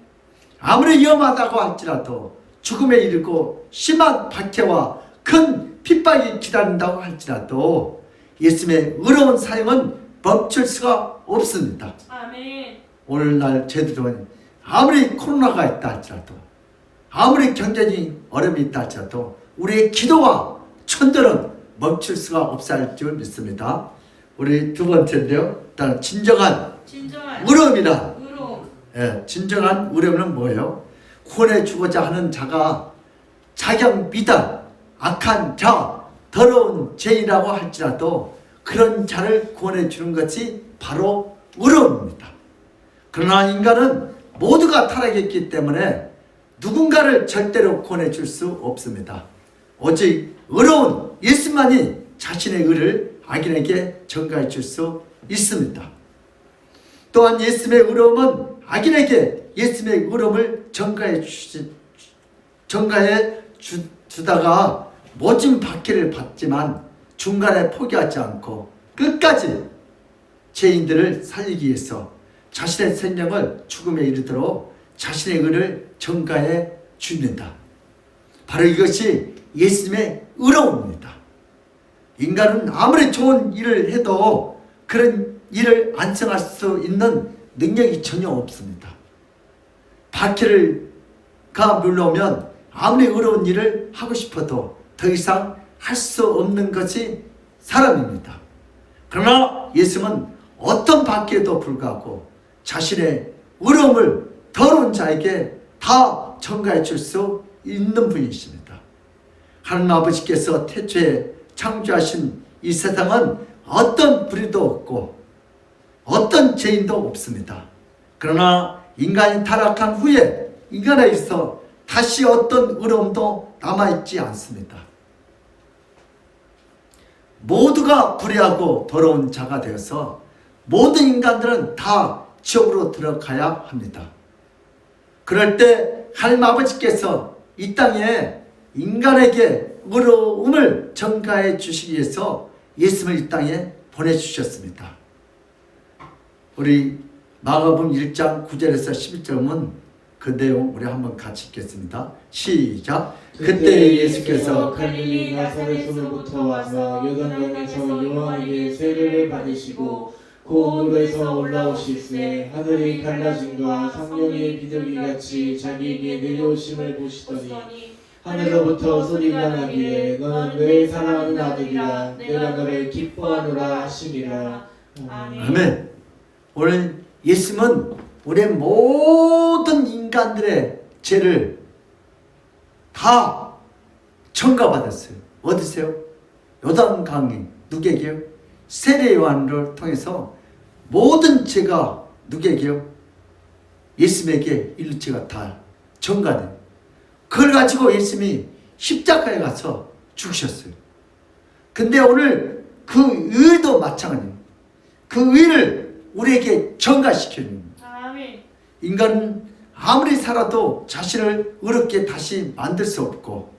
[SPEAKER 1] 아무리 위험하다고 할지라도 죽음에 이르고 심한 박해와 큰 핍박이 기다린다고 할지라도 예수님의 의로운 사역은 멈출 수가 없습니다. 아멘. 오늘날 저희들은 아무리 코로나가 있다 할지라도 아무리 경제적인 어려움이 있다 할지라도 우리의 기도와 천도는 멈출 수가 없을 줄 믿습니다. 우리 두 번째인데요. 일단 진정한 의로움이란 진정한 의로움은 뭐예요? 구원해 주고자 하는 자가 자격 미단, 악한 자, 더러운 죄인이라고 할지라도 그런 자를 구원해 주는 것이 바로 의로움입니다. 그러나 인간은 모두가 타락했기 때문에 누군가를 절대로 구원해 줄 수 없습니다. 오직 의로운 예수만이 자신의 의를 악인에게 전가해 줄 수 있습니다. 또한 예수의 의로움은 악인에게 예수의 의로움을 전가해 주다가 모진 박해를 받지만 중간에 포기하지 않고 끝까지 죄인들을 살리기 위해서 자신의 생명을 죽음에 이르도록 자신의 의를 전가해 주는다. 바로 이것이 예수님의 의로움입니다. 인간은 아무리 좋은 일을 해도 그런 일을 완성할 수 있는 능력이 전혀 없습니다. 박해가 물러오면 아무리 의로운 일을 하고 싶어도 더 이상 할 수 없는 것이 사람입니다. 그러나 예수님은 어떤 박해에도 불구하고 자신의 의로움을 더러운 자에게 다 전가해 줄 수 있는 분이십니다. 하나님 아버지께서 태초에 창조하신 이 세상은 어떤 불의도 없고 어떤 죄인도 없습니다. 그러나 인간이 타락한 후에 인간에 있어 다시 어떤 의로움도 남아있지 않습니다. 모두가 불의하고 더러운 자가 되어서 모든 인간들은 다 지옥으로 들어가야 합니다. 그럴 때 하나님 아버지께서 이 땅에 인간에게 의로움을 전가해 주시기 위해서 예수님을 이 땅에 보내주셨습니다. 우리 마가복음 1장 9절에서 11절은 그 내용 우리 한번 같이 읽겠습니다. 시작. 그때 예수께서
[SPEAKER 2] 갈릴리 나사렛으로부터 와서 요단강에서 요한에게 세례를 받으시고 고을에서 올라오실새 하늘이 갈라짐과 성령의 비둘기같이 자기에게 내려오심을 보시더니 하늘로부터 소리가 나기에 너는 내 사랑하는 아들이라 내가 너를 기뻐하노라 하시니라.
[SPEAKER 1] 아멘. 오늘 예수님은 우리 모든 인간들의 죄를 다 전가받았어요. 어디세요? 요단강이 누구에게요? 세례 요한을 통해서 모든 죄가 누구에게요? 예수님에게 일체가 다 전가돼요. 그걸 가지고 예수님이 십자가에 가서 죽으셨어요. 근데 오늘 그 의도 마찬가지예요. 그 의를 우리에게 전가시키는
[SPEAKER 3] 아멘.
[SPEAKER 1] 인간은 아무리 살아도 자신을 의롭게 다시 만들 수 없고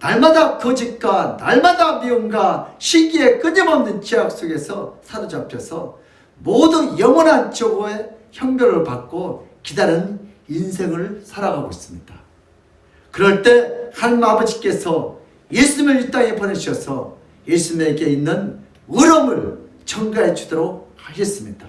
[SPEAKER 1] 날마다 거짓과 날마다 미움과 시기에 끊임없는 죄악 속에서 사로잡혀서 모두 영원한 지옥의 형벌을 받고 기다리는 인생을 살아가고 있습니다. 그럴 때 하나님 아버지께서 예수님을 이 땅에 보내주셔서 예수님에게 있는 의로움을 전가해 주도록 하셨습니다.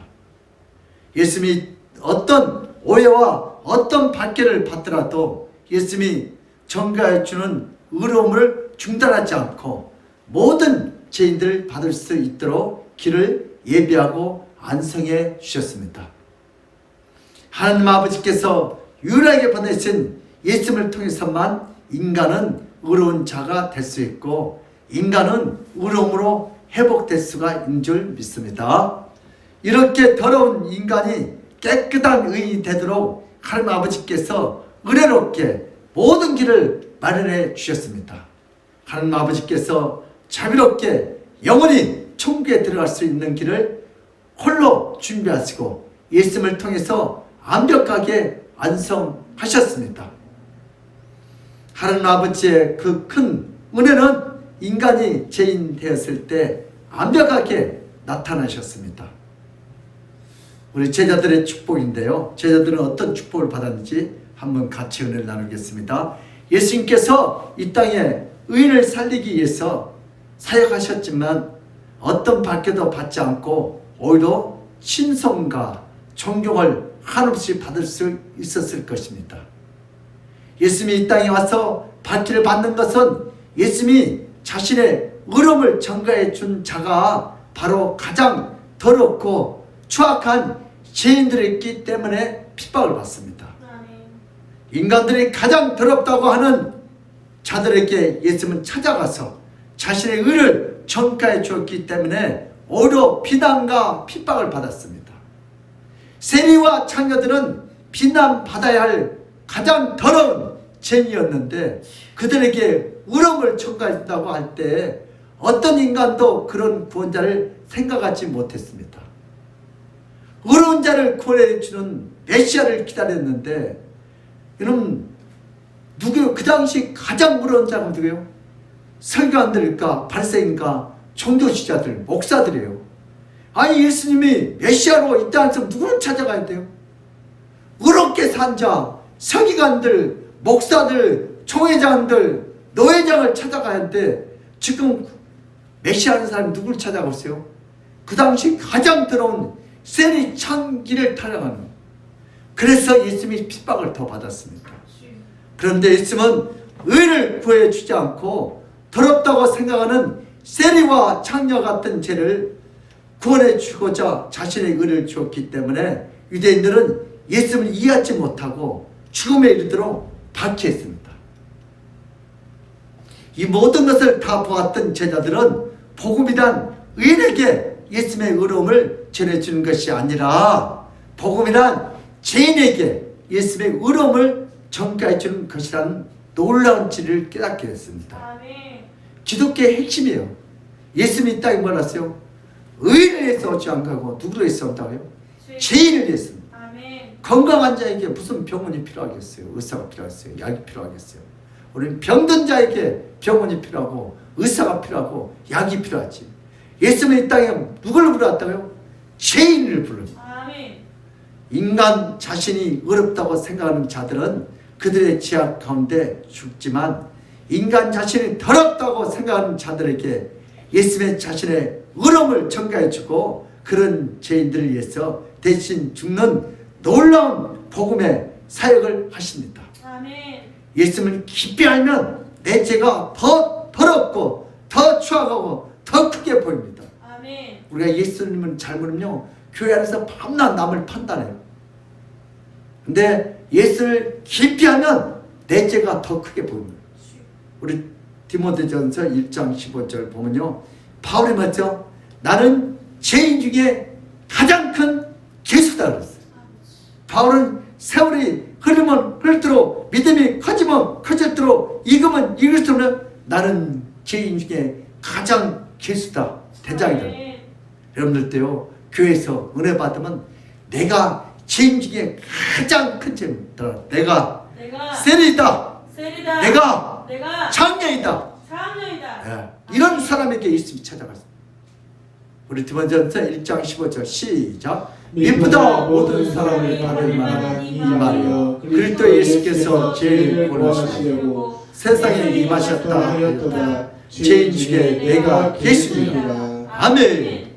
[SPEAKER 1] 예수님이 어떤 오해와 어떤 박해를 받더라도 예수님이 전가해 주는 의로움을 중단하지 않고 모든 죄인들을 받을 수 있도록 길을 예비하고 안성해 주셨습니다. 하나님 아버지께서 유일하게 보내신 예수님을 통해서만 인간은 의로운 자가 될 수 있고 인간은 의로움으로 회복될 수가 있는 줄 믿습니다. 이렇게 더러운 인간이 깨끗한 의인이 되도록 하나님 아버지께서 은혜롭게 모든 길을 마련해 주셨습니다. 하나님 아버지께서 자비롭게 영원히 천국에 들어갈 수 있는 길을 홀로 준비하시고 예수님을 통해서 완벽하게 완성하셨습니다. 하나님 아버지의 그 큰 은혜는 인간이 죄인 되었을 때 완벽하게 나타나셨습니다. 우리 제자들의 축복인데요. 제자들은 어떤 축복을 받았는지 한번 같이 은혜를 나누겠습니다. 예수님께서 이 땅에 의인을 살리기 위해서 사역하셨지만 어떤 박해도 받지 않고 오히려 신성과 존경을 한없이 받을 수 있었을 것입니다. 예수님이 이 땅에 와서 박해를 받는 것은 예수님이 자신의 의로움을 전가해 준 자가 바로 가장 더럽고 추악한 죄인들이었기 때문에 핍박을 받습니다. 인간들이 가장 더럽다고 하는 자들에게 예수님은 찾아가서 자신의 의를 전가해 주었기 때문에 오히려 비난과 핍박을 받았습니다. 세리와 창녀들은 비난받아야 할 가장 더러운 죄인이었는데 그들에게 의로움을 전가했다고 할 때 어떤 인간도 그런 구원자를 생각하지 못했습니다. 의로운 자를 구원해 주는 메시아를 기다렸는데, 여러분 누구요? 그 당시 가장 의로운 자가 누구예요? 설교관들일까, 바리새인과 종교지자들, 목사들이에요. 아니, 예수님이 메시아로 이 땅에서 누구를 찾아가야 돼요? 의롭게 산 자, 서기관들, 목사들, 총회장들, 노회장을 찾아가야 하는데, 지금 메시아라는 사람이 누구를 찾아가고 있어요? 그 당시 가장 더러운 세리 창기를 타령하는. 그래서 예수님이 핍박을 더 받았습니다. 그런데 예수님은 의를 구해주지 않고 더럽다고 생각하는 세리와 창녀 같은 죄를 구원해 주고자 자신의 의를 주었기 때문에 유대인들은 예수님을 이해하지 못하고 죽음에 이르도록 박해했습니다. 이 모든 것을 다 보았던 제자들은 복음이란 의인에게 예수님의 의로움을 전해주는 것이 아니라 복음이란 죄인에게 예수님의 의로움을 전가해주는 것이라는 놀라운 진리를 깨닫게 됐습니다.
[SPEAKER 3] 아멘.
[SPEAKER 1] 기독교의 핵심이에요. 예수님이 이 땅에 뭐라어요? 의인을 위해서 오지 않고 누구를 위해서 온다고요? 죄인을 위해서.
[SPEAKER 3] 아멘.
[SPEAKER 1] 건강한 자에게 무슨 병원이 필요하겠어요? 의사가 필요하겠어요? 약이 필요하겠어요? 우리는 병든 자에게 병원이 필요하고 의사가 필요하고 약이 필요하지. 예수님이 이 땅에 누구를 불러왔다고요? 죄인을 불렀어요.
[SPEAKER 3] 아멘.
[SPEAKER 1] 인간 자신이 어렵다고 생각하는 자들은 그들의 죄악 가운데 죽지만, 인간 자신이 더럽다고 생각하는 자들에게 예수님의 자신의 의로움을 전가해 주고 그런 죄인들을 위해서 대신 죽는 놀라운 복음의 사역을 하십니다.
[SPEAKER 3] 아멘.
[SPEAKER 1] 예수님을 깊이 알면 내 죄가 더 더럽고 더 추악하고 더 크게 보입니다.
[SPEAKER 3] 아멘.
[SPEAKER 1] 우리가 예수님을 잘 모르면요, 교회 안에서 밤낮 남을 판단해요. 근데 예수를 깊이 알면 내 죄가 더 크게 보입니다. 우리 디모데전서 1장 15절 보면요, 바울이 맞죠? 나는 죄인 중에 가장 큰 죄수다 그랬어요. 바울은 세월이 흐르면 흐를수록, 믿음이 커지면 커질수록, 익으면 익을수록 나는 죄인 중에 가장 죄수다, 대장이다. 여러분들도요, 교회에서 은혜 받으면 내가 죄인 중에 가장 큰 죄입니다. 내가 세리다. 내가 장녀이다. 이런 사람에게 예수님이 찾아갔습니다. 우리 디모데전서 1장 15절 시작. 미쁘다 모든 사람을 받을 만한 이 말이요 그리스도 예수께서 제일 원하시려고 세상에 임하셨다 하였도다. 죄인 중에 내가 계십니다. 아멘.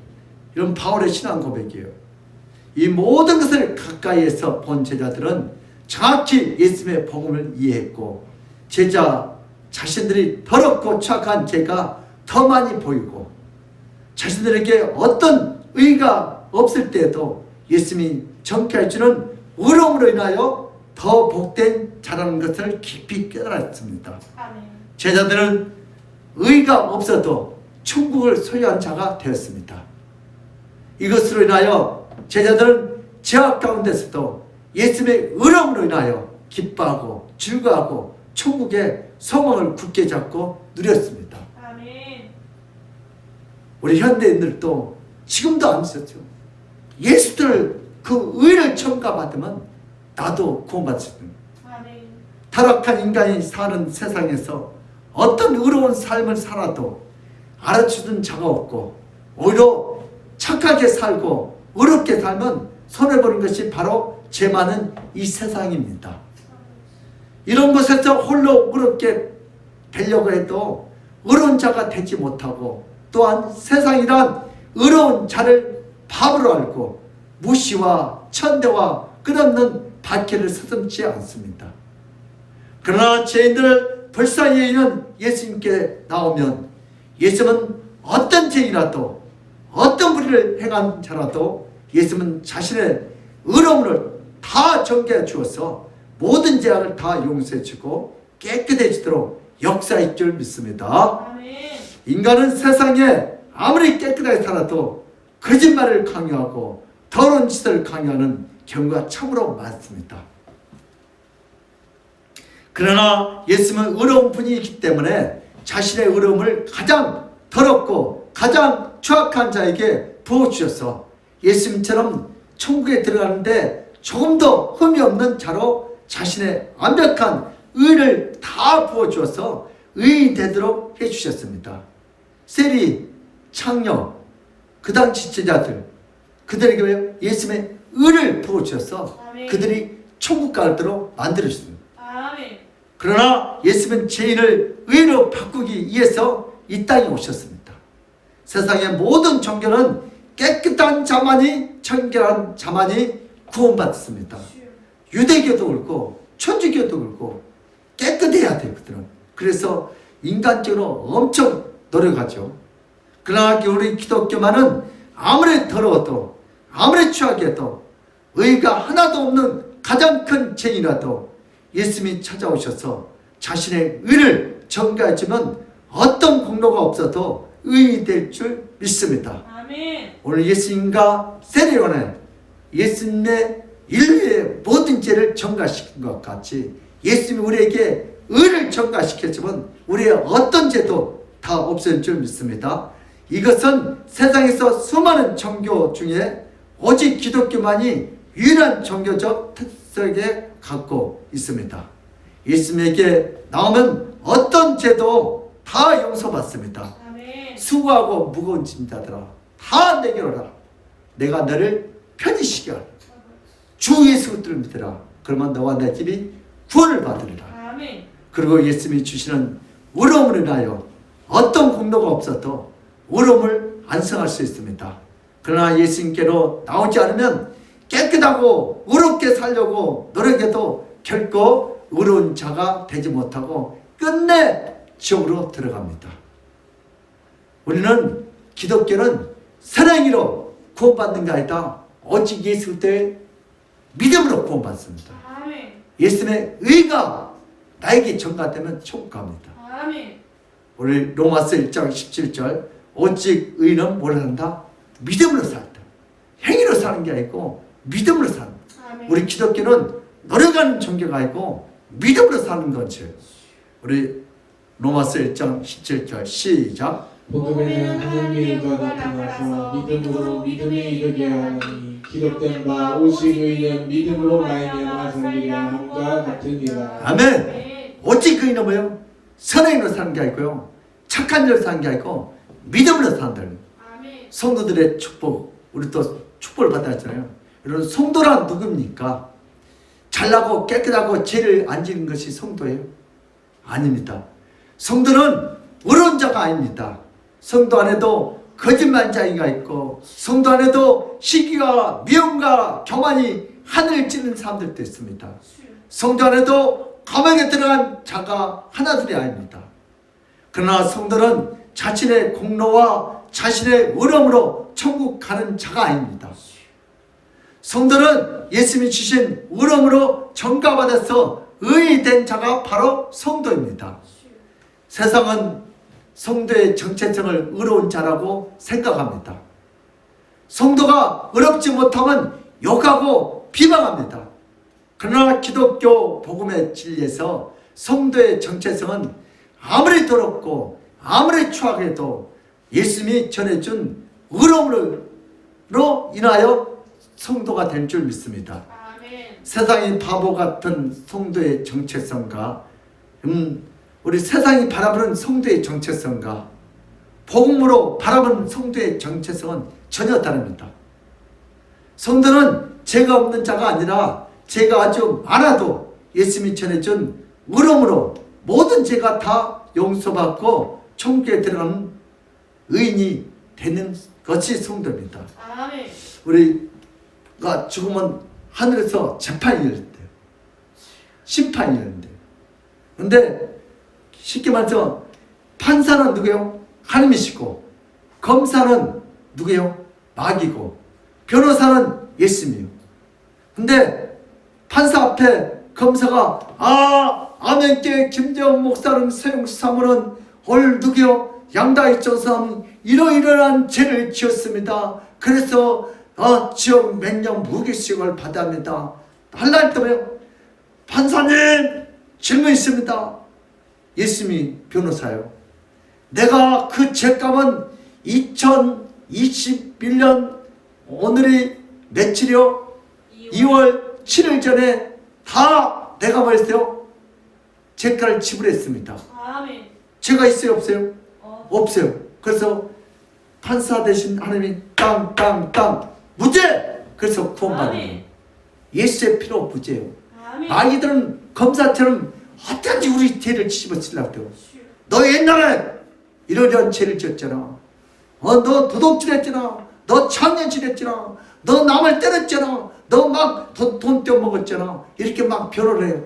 [SPEAKER 1] 이런 바울의 신앙 고백이에요. 이 모든 것을 가까이에서 본 제자들은 정확히 예수님의 복음을 이해했고, 제자 자신들이 더럽고 추악한 죄가 더 많이 보이고, 자신들에게 어떤 의의가 없을 때에도 예수님이 전케해 주는 의로움으로 인하여 더 복된 자라는 것을 깊이 깨달았습니다.
[SPEAKER 3] 아멘.
[SPEAKER 1] 제자들은 의의가 없어도 천국을 소유한 자가 되었습니다. 이것으로 인하여 제자들은 죄악 가운데서도 예수님의 의로움으로 인하여 기뻐하고 즐거워하고 천국의 소망을 굳게 잡고 누렸습니다.
[SPEAKER 3] 아멘.
[SPEAKER 1] 우리 현대인들도 지금도 안 있었죠. 예수들 그 의를 첨가받으면 나도 구원받을 수 있는.
[SPEAKER 3] 아멘.
[SPEAKER 1] 타락한 인간이 사는 세상에서 어떤 의로운 삶을 살아도 알아주는 자가 없고, 오히려 착하게 살고 의롭게 살면 손해보는 것이 바로 죄 많은 이 세상입니다. 이런 것에서 홀로 의롭게 되려고 해도 의로운 자가 되지 못하고, 또한 세상이란 의로운 자를 바보로 알고 무시와 천대와 끝없는 박해를 서슴지 않습니다. 그러나 죄인들 불쌍히는 예수님께 나오면 예수님은 어떤 죄인이라도, 어떤 불의를 행한 자라도 예수님은 자신의 의로움을 다 전개해 주어서 모든 죄악을 다 용서해 주고 깨끗해지도록 역사할 줄 믿습니다.
[SPEAKER 3] 아멘.
[SPEAKER 1] 인간은 세상에 아무리 깨끗하게 살아도 거짓말을 강요하고 더러운 짓을 강요하는 경우가 참으로 많습니다. 그러나 예수님은 의로운 분이기 때문에 자신의 의로움을 가장 더럽고 가장 추악한 자에게 부어주셔서 예수님처럼 천국에 들어가는데 조금 더 흠이 없는 자로 자신의 완벽한 의를 다 부어주어서 의인이 되도록 해주셨습니다. 세리, 창녀, 그 당시 제자들, 그들에게 예수님의 의를 부어주셔서
[SPEAKER 3] 아멘.
[SPEAKER 1] 그들이 천국 가도록 만들어주셨습니다.
[SPEAKER 3] 아멘.
[SPEAKER 1] 그러나 예수님은 죄인을 의로 바꾸기 위해서 이 땅에 오셨습니다. 세상의 모든 종교는 깨끗한 자만이, 청결한 자만이 구원받습니다. 유대교도 그렇고 천주교도 그렇고 깨끗해야 돼요. 그들은. 그래서 인간적으로 엄청 노력하죠. 그러나 우리 기독교만은 아무리 더러워도 아무리 추하게도 의가 하나도 없는 가장 큰 죄인이라도 예수님이 찾아오셔서 자신의 의를 전가해주면 어떤 공로가 없어도 의인이 될 줄 믿습니다.
[SPEAKER 3] 아멘.
[SPEAKER 1] 오늘 예수님과 세례요한은 예수님의 인류의 모든 죄를 전가시킨 것 같이 예수님이 우리에게 의를 전가시켰지만 우리의 어떤 죄도 다 없을 줄 믿습니다. 이것은 세상에서 수많은 종교 중에 오직 기독교만이 유일한 종교적 특색을 갖고 있습니다. 예수님에게 나오면 어떤 죄도 다 용서받습니다.
[SPEAKER 3] 아멘.
[SPEAKER 1] 수고하고 무거운 짐자들아 다 내게로 오라. 내가 너를 편히 쉬게 하라. 주 예수 그리스도를 믿으라. 그러면 너와 내 집이 구원을 받으리라.
[SPEAKER 3] 아멘.
[SPEAKER 1] 그리고 예수님이 주시는 의로움을 인하여 어떤 공로가 없어도 의로움을 안성할 수 있습니다. 그러나 예수님께로 나오지 않으면 깨끗하고 의롭게 살려고 노력해도 결코 의로운 자가 되지 못하고 끝내 지옥으로 들어갑니다. 우리는 기독교는 사랑으로 구원받는 게 아니다. 오직 예수 그리스도의 믿음으로 구원받습니다.
[SPEAKER 3] 아멘.
[SPEAKER 1] 예수님의 의가 나에게 전가되면 천국 갑니다.
[SPEAKER 3] 아멘.
[SPEAKER 1] 우리 로마서 1장 17절 오직 의는 뭘 한다? 믿음으로 산다. 행위로 사는 게 아니고 믿음으로 산다.
[SPEAKER 3] 아멘.
[SPEAKER 1] 우리 기독교는 노력하는 종교가 아니고 믿음으로 사는 거지. 우리 로마서 1장 17절 시작.
[SPEAKER 2] 복음에는 하나님의 의가 나타나서 믿음으로 믿음에 이르게 하니 기록된 바 오직 의는 믿음으로 말미암아 살리라 함과 같으니라.
[SPEAKER 1] 아멘.
[SPEAKER 3] 아멘.
[SPEAKER 1] 오직 의는 뭐예요? 선행으로 사는 게 아니고요. 착한 일로 사는 게 아니고 믿음으로 산다.
[SPEAKER 3] 아멘.
[SPEAKER 1] 성도들의 축복, 우리 또 축복을 받았잖아요. 여러분 성도란 누굽니까? 잘나고 깨끗하고 죄를 안 지는 것이 성도예요? 아닙니다. 성도는 의로운 자가 아닙니다. 성도 안에도 거짓말쟁이가 있고 성도 안에도 시기가 미움과 교만이 하늘을 찌는 사람들도 있습니다. 성도 안에도 감옥에 들어간 자가 하나둘이 아닙니다. 그러나 성도는 자신의 공로와 자신의 의로움으로 천국 가는 자가 아닙니다. 성도는 예수님이 주신 의로움으로 전가받아서 의인이 된 자가 바로 성도입니다. 세상은 성도의 정체성을 의로운 자라고 생각합니다. 성도가 의롭지 못하면 욕하고 비방합니다. 그러나 기독교 복음의 진리에서 성도의 정체성은 아무리 더럽고 아무리 추하게도 예수님이 전해준 의로움으로 인하여 성도가 될 줄 믿습니다.
[SPEAKER 3] 아멘.
[SPEAKER 1] 세상이 바보 같은 성도의 정체성과 우리 세상이 바라보는 성도의 정체성과 복음으로 바라보는 성도의 정체성은 전혀 다릅니다. 성도는 죄가 없는 자가 아니라 죄가 아주 많아도 예수님이 전해준 의로움으로 모든 죄가 다 용서받고 천국에 들어가는 의인이 되는 것이 성도입니다.
[SPEAKER 3] 아멘.
[SPEAKER 1] 우리가 죽으면 하늘에서 재판이 열린대요. 심판이 열린대요. 근데 쉽게 말해서 판사는 누구예요? 하나님이시고 검사는 누구예요? 마귀고 변호사는 예수님이에요. 근데 판사 앞에 검사가 아멘께 김재원 목사는 서영사무는 오늘 누구요? 양다희 조사는 이러이러한 죄를 지었습니다. 그래서 지옥 몇 년 무기수역을 받아야 합니다. 할라 했다며요. 판사님 질문 있습니다. 예수님이 변호사요. 내가 그 죄값은 2021년 오늘이 며칠이요? 2월 7일 전에 다 내가 뭐했어요? 죄가를 지불했습니다.
[SPEAKER 3] 아멘.
[SPEAKER 1] 죄가 있어요? 없어요?
[SPEAKER 3] 어.
[SPEAKER 1] 없어요. 그래서 판사 대신 하나님이 땅 무죄! 그래서 구원받는 거예요.
[SPEAKER 3] 아멘.
[SPEAKER 1] 예수의 피로 무죄예요.
[SPEAKER 3] 아멘.
[SPEAKER 1] 마귀들은 검사처럼 어쩐지 우리 죄를 뒤집어쓰려고 해요.
[SPEAKER 3] 주여.
[SPEAKER 1] 너 옛날에 이러이러한 죄를 지었잖아. 너 도둑질했잖아. 너 창녀질했잖아. 너 남을 때렸잖아. 너 막 돈 떼어먹었잖아. 이렇게 막 변호를 해요.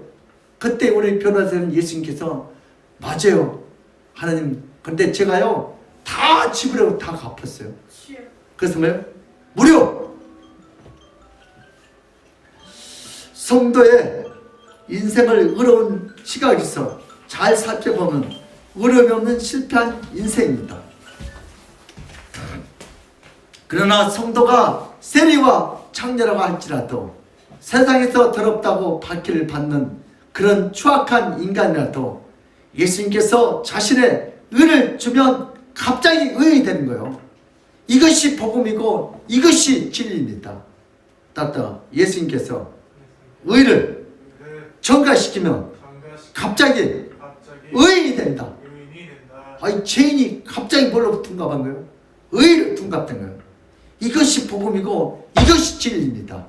[SPEAKER 1] 그때 우리 변호사는 예수님께서 맞아요. 하나님. 근데 제가요 다 지불하고 다 갚았어요.
[SPEAKER 3] 주여.
[SPEAKER 1] 그래서 뭐예요? 무료! 성도의 인생을 어려운 시각에서 잘 살펴보면 어려움이 없는 실패한 인생입니다. 그러나 성도가 세리와 창녀라고 할지라도 세상에서 더럽다고 박해를 받는 그런 추악한 인간이라도 예수님께서 자신의 의를 주면 갑자기 의인이 되는 거예요. 이것이 복음이고 이것이 진리입니다. 따뜻하 예수님께서 의를 전가시키면 갑자기 의인이 된다. 아니 죄인이 갑자기 뭘로 둔갑한 거예요? 의를 둔갑된 거예요. 이것이 복음이고 이것이 진리입니다.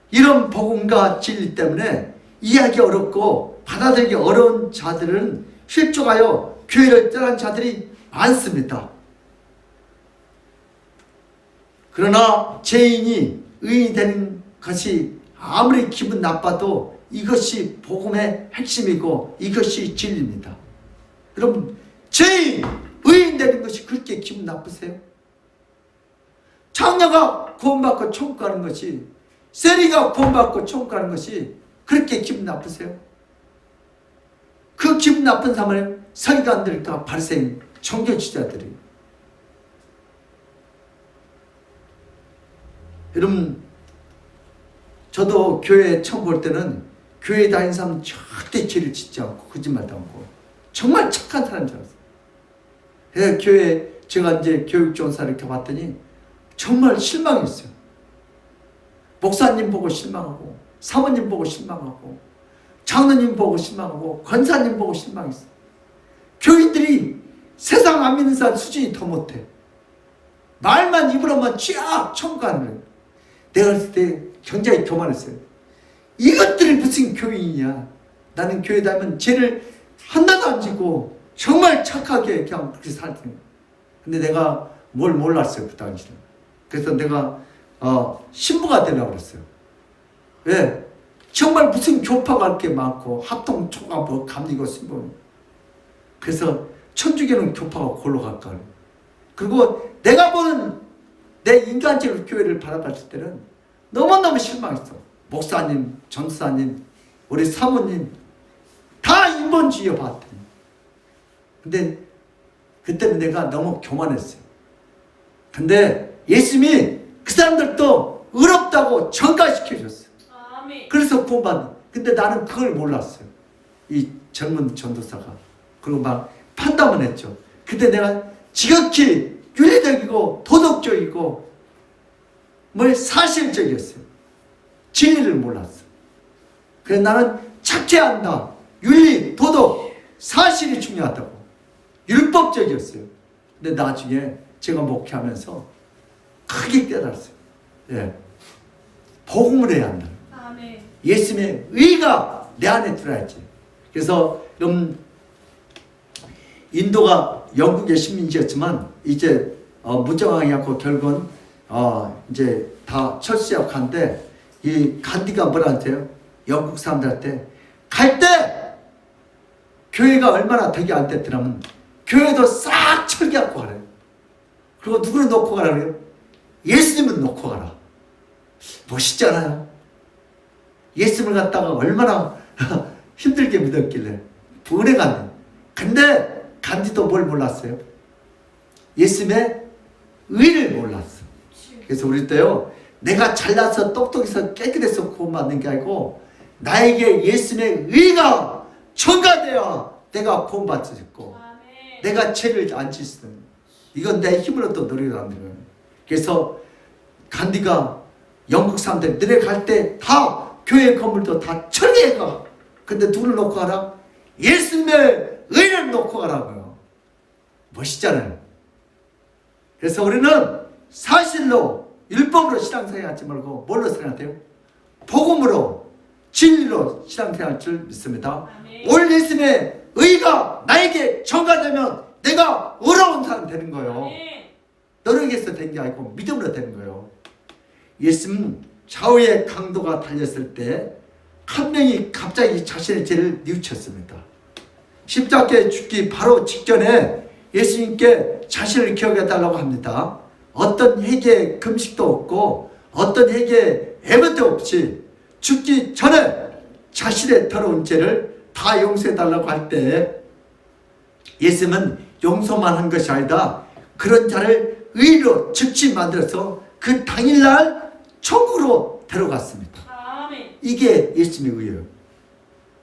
[SPEAKER 1] 이런 복음과 진리 때문에 이해하기 어렵고 받아들이기 어려운 자들은 실족하여 교회를 떠난 자들이 많습니다. 그러나 죄인이 의인이 되는 것이 아무리 기분 나빠도 이것이 복음의 핵심이고 이것이 진리입니다. 여러분 죄인 의인 되는 것이 그렇게 기분 나쁘세요? 창녀가 구원받고 천국 가는 것이 세리가 구원받고 천국 가는 것이 그렇게 기분 나쁘세요? 그 기분 나쁜 사람을 서기관들과 바리새인 종교지자들이 여러분 저도 교회 처음 볼 때는 교회 다니는 사람 절대 죄를 짓지 않고 거짓말도 않고 정말 착한 사람인 줄 알았어요. 그래서 교회 제가 이제 교육종사를 이렇게 봤더니 정말 실망했어요. 목사님 보고 실망하고 사모님 보고 실망하고 장로님 보고 실망하고 권사님 보고 실망했어요. 교인들이 세상 안 믿는 사람 수준이 더 못해. 말만 입으로만 쫙 청구하는 거예요. 내가 그랬을 때 굉장히 교만했어요. 이것들이 무슨 교인이냐. 나는 교회 다니면 죄를 하나도 안 지고 정말 착하게 그냥 그렇게 살았어요. 근데 내가 뭘 몰랐어요 그 당시는. 그래서 내가 신부가 되려고 그랬어요. 왜? 정말 무슨 교파가 이렇게 많고 합동 총각 뭐 감리고 신부. 그래서 천주교는 교파가 골로 갈까. 그리고 내가 보는 내 인간적으로 교회를 바라봤을 때는 너무너무 실망했어. 목사님, 전사님, 우리 사모님 다 인본주의여 봤더니. 근데 그때는 내가 너무 교만했어요. 근데 예수님이 그 사람들도 의롭다고 전가시켜줬어요.
[SPEAKER 3] 아멘.
[SPEAKER 1] 그래서 구원받는. 근데 나는 그걸 몰랐어요. 이 젊은 전도사가. 그리고 막 판단을 했죠. 근데 내가 지극히 윤리적이고 도덕적이고 뭘 사실적이었어요. 진리를 몰랐어. 그래서 나는 착해야 한다. 윤리, 도덕, 사실이 중요하다고. 율법적이었어요. 근데 나중에 제가 목회하면서 크게 깨달았어요. 예. 복음을 해야 한다.
[SPEAKER 3] 아멘.
[SPEAKER 1] 예수님의 의가 내 안에 들어야지. 그래서 인도가 영국의 식민지였지만 이제 무장하게 하고 결국은 이제 다 철수역한데 이 간디가 뭐라한테요? 영국 사람들한테 갈 때 교회가 얼마나 덕이 안 됐더라면 교회도 싹 철기하고 가래요. 그리고 누구를 놓고 가라 그래요? 예수님을 놓고 가라. 멋있잖아요. 예수님을 갖다가 얼마나 힘들게 믿었길래 분해갔네. 근데 간디도 뭘 몰랐어요? 예수님의 의를 몰랐어. 그래서 우리 때요 내가 잘나서 똑똑해서 깨끗해서 구원받는 게 아니고 나에게 예수님의 의가 전가되어 내가 구원받을 수 있고 내가 죄를 안 짓는 이건 내 힘으로 또 노력을 안 되는. 그래서 간디가 영국 사람들 너네 갈 때 다 교회 건물도 다 처리해가. 근데 누구를 놓고 가라? 예수님의 의를 놓고 가라고요. 멋있잖아요. 그래서 우리는 사실로 율법으로 신앙생활 하지 말고 뭘로 생각해요? 복음으로 진리로 신앙생활 줄 믿습니다. 올 예수님의 의가 나에게 전가되면 내가 의로운 사람 되는 거예요. 노력해서 된 게 아니고 믿음으로 되는 거예요. 예수님 좌우의 강도가 달렸을 때 한 명이 갑자기 자신의 죄를 뉘우쳤습니다. 십자가에 죽기 바로 직전에 예수님께 자신을 기억해달라고 합니다. 어떤 회개 금식도 없고 어떤 회개 애번도 없이 죽기 전에 자신의 더러운 죄를 다 용서해달라고 할 때 예수님은 용서만 한 것이 아니라 그런 자를 의로 즉시 만들어서 그 당일날 천국으로 데려갔습니다. 이게 예수님의 의예요.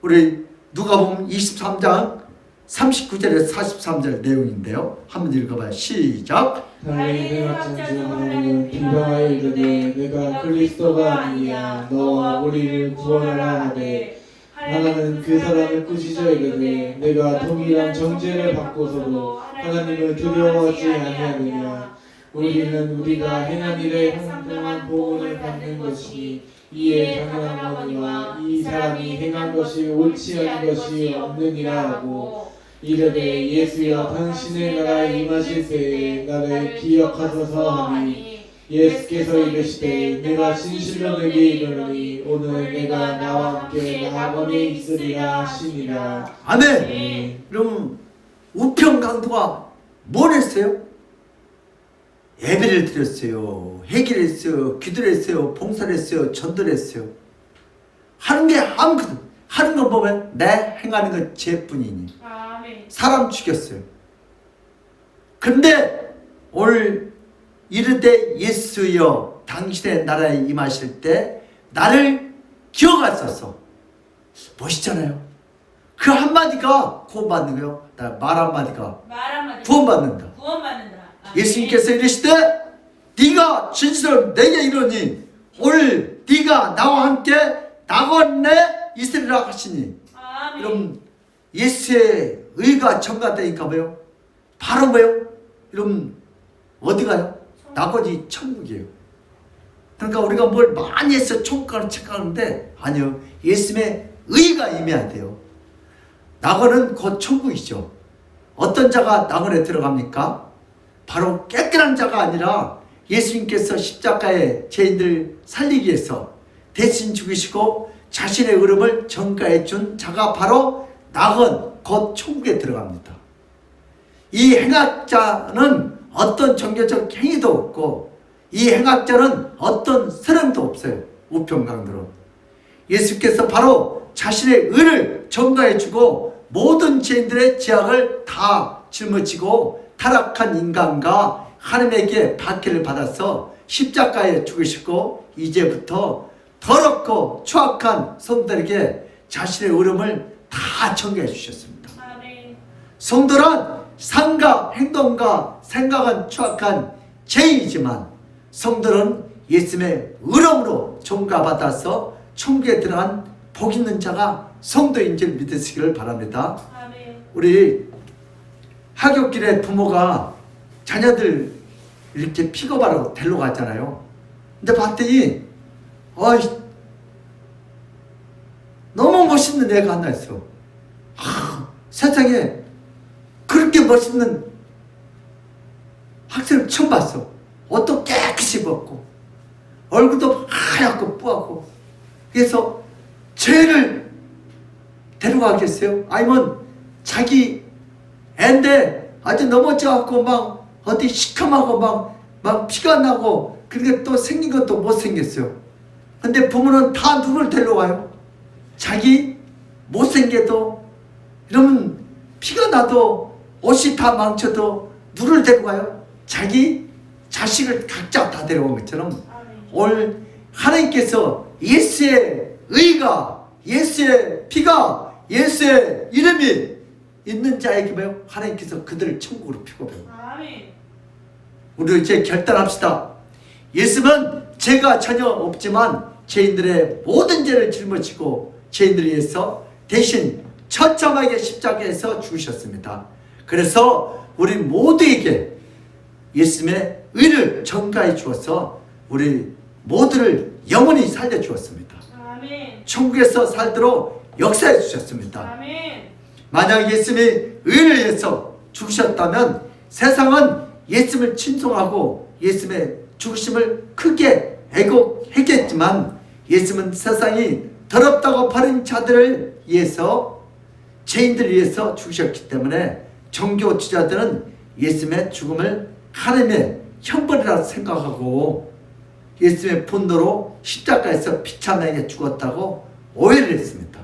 [SPEAKER 1] 우리 누가복음 23장 39절에서 43절 내용인데요. 한번 읽어봐요. 시작.
[SPEAKER 2] 다행히 학장주는 비방하여 이르되 내가 그리스도가 아니냐 너와 우리를 구원하라 하되 하나는 그 사람을 꾸짖어 이르되 내가 동일한 정죄를 받고서도 하나님을 두려워하지 아니하느냐 우리는 우리가 행한 일에 상당한 보응을 받는 것이 이에 당연하거니와 이 사람이 행한 것이 옳지 않은 것이 없느니라 하고 이르되 예수여 당신의 나라에 임하실 때에 나를 기억하소서 하니 예수께서 이르시되 내가 진실로 내게 이르노니 오늘 내가 나와 함께 낙원에 있으리라 하시니라.
[SPEAKER 1] 아멘. 그럼 우편 강도가 뭘 했어요? 예배를 드렸어요. 회개를 했어요. 기도를 했어요. 봉사를 했어요. 전도를 했어요. 하는 게 아무것도 하는 거 보면 내 행하는 건 죄뿐이니 사람 죽였어요. 근데 오늘 이르되 예수여 당신의 나라에 임하실 때 나를 기억하소서. 멋있잖아요. 그 한마디가 구원받는 거예요. 말 한마디가 구원받는다. 예수님께서 이르시되 네가 진실로 내게 이르니 오늘 네가 나와 함께 낙원에 있으리라 하시니. 여러분 예수의 의가 전가되니까 뭐요? 바로 뭐요? 여러분 어디 가요? 낙원이 천국이에요. 그러니까 우리가 뭘 많이 해서 천국 가는 착각하는데 아니요. 예수님의 의가 임해야 돼요. 낙원은 곧 천국이죠. 어떤 자가 낙원에 들어갑니까? 바로 깨끗한 자가 아니라 예수님께서 십자가에 죄인들 살리기 위해서 대신 죽으시고 자신의 의름을 전가해 준 자가 바로 낙원 곧 천국에 들어갑니다. 이 행악자는 어떤 종교적 행위도 없고 이 행악자는 어떤 사랑도 없어요. 우편강도로 예수께서 바로 자신의 의를 전가해 주고 모든 죄인들의 죄악을 다 짊어지고 타락한 인간과 하나님에게 박해를 받아서 십자가에 죽으시고 이제부터 더럽고 추악한 성도들에게 자신의 의름을 다 전가해 주셨습니다. 성도란 삶과 행동과 생각은 추악한 죄인이지만 성도는 예수님의 의름으로 전가받아서 천국에 들어간 복 있는 자가 성도인 줄 믿으시기를 바랍니다. 우리 하굣길에 부모가 자녀들 이렇게 픽업하라고 데리러 갔잖아요. 근데 봤더니 너무 멋있는 애가 하나 있어. 세상에 그렇게 멋있는 학생을 처음 봤어. 옷도 깨끗이 입었고 얼굴도 하얗고 뿌하고. 그래서 쟤를 데려가겠어요? 아니면 자기 애인데 아주 넘어져갖고 막 어디 시커멓고 막 피가 나고 그렇게 또 생긴 것도 못생겼어요. 근데 부모는 다 누굴 데려와요? 자기 못생겨도 이러면 피가 나도 옷이 다 망쳐도 누를 데려가요? 자기 자식을 각자 다 데려온 것처럼 오늘 하나님께서 예수의 의가 예수의 피가 예수의 이름이 있는 자에게 뭐요? 하나님께서 그들을 천국으로 픽업해요.
[SPEAKER 3] 아멘.
[SPEAKER 1] 우리 이제 결단합시다. 예수는 죄가 전혀 없지만 죄인들의 모든 죄를 짊어지고 죄인들을 위해서 대신 처참하게 십자가에서 죽으셨습니다. 그래서 우리 모두에게 예수님의 의를 전가해 주어서 우리 모두를 영원히 살려주었습니다.
[SPEAKER 3] 아멘.
[SPEAKER 1] 천국에서 살도록 역사해 주셨습니다.
[SPEAKER 3] 아멘.
[SPEAKER 1] 만약 예수님이 의를 위해서 죽으셨다면 세상은 예수님을 친송하고 예수님의 죽으심을 크게 애곡했겠지만 예수님은 세상이 더럽다고 버린 자들을 위해서 죄인들을 위해서 죽으셨기 때문에 종교 지도자들은 예수님의 죽음을 하나님의 형벌이라 생각하고 예수님의 분노로 십자가에서 비참하게 죽었다고 오해를 했습니다.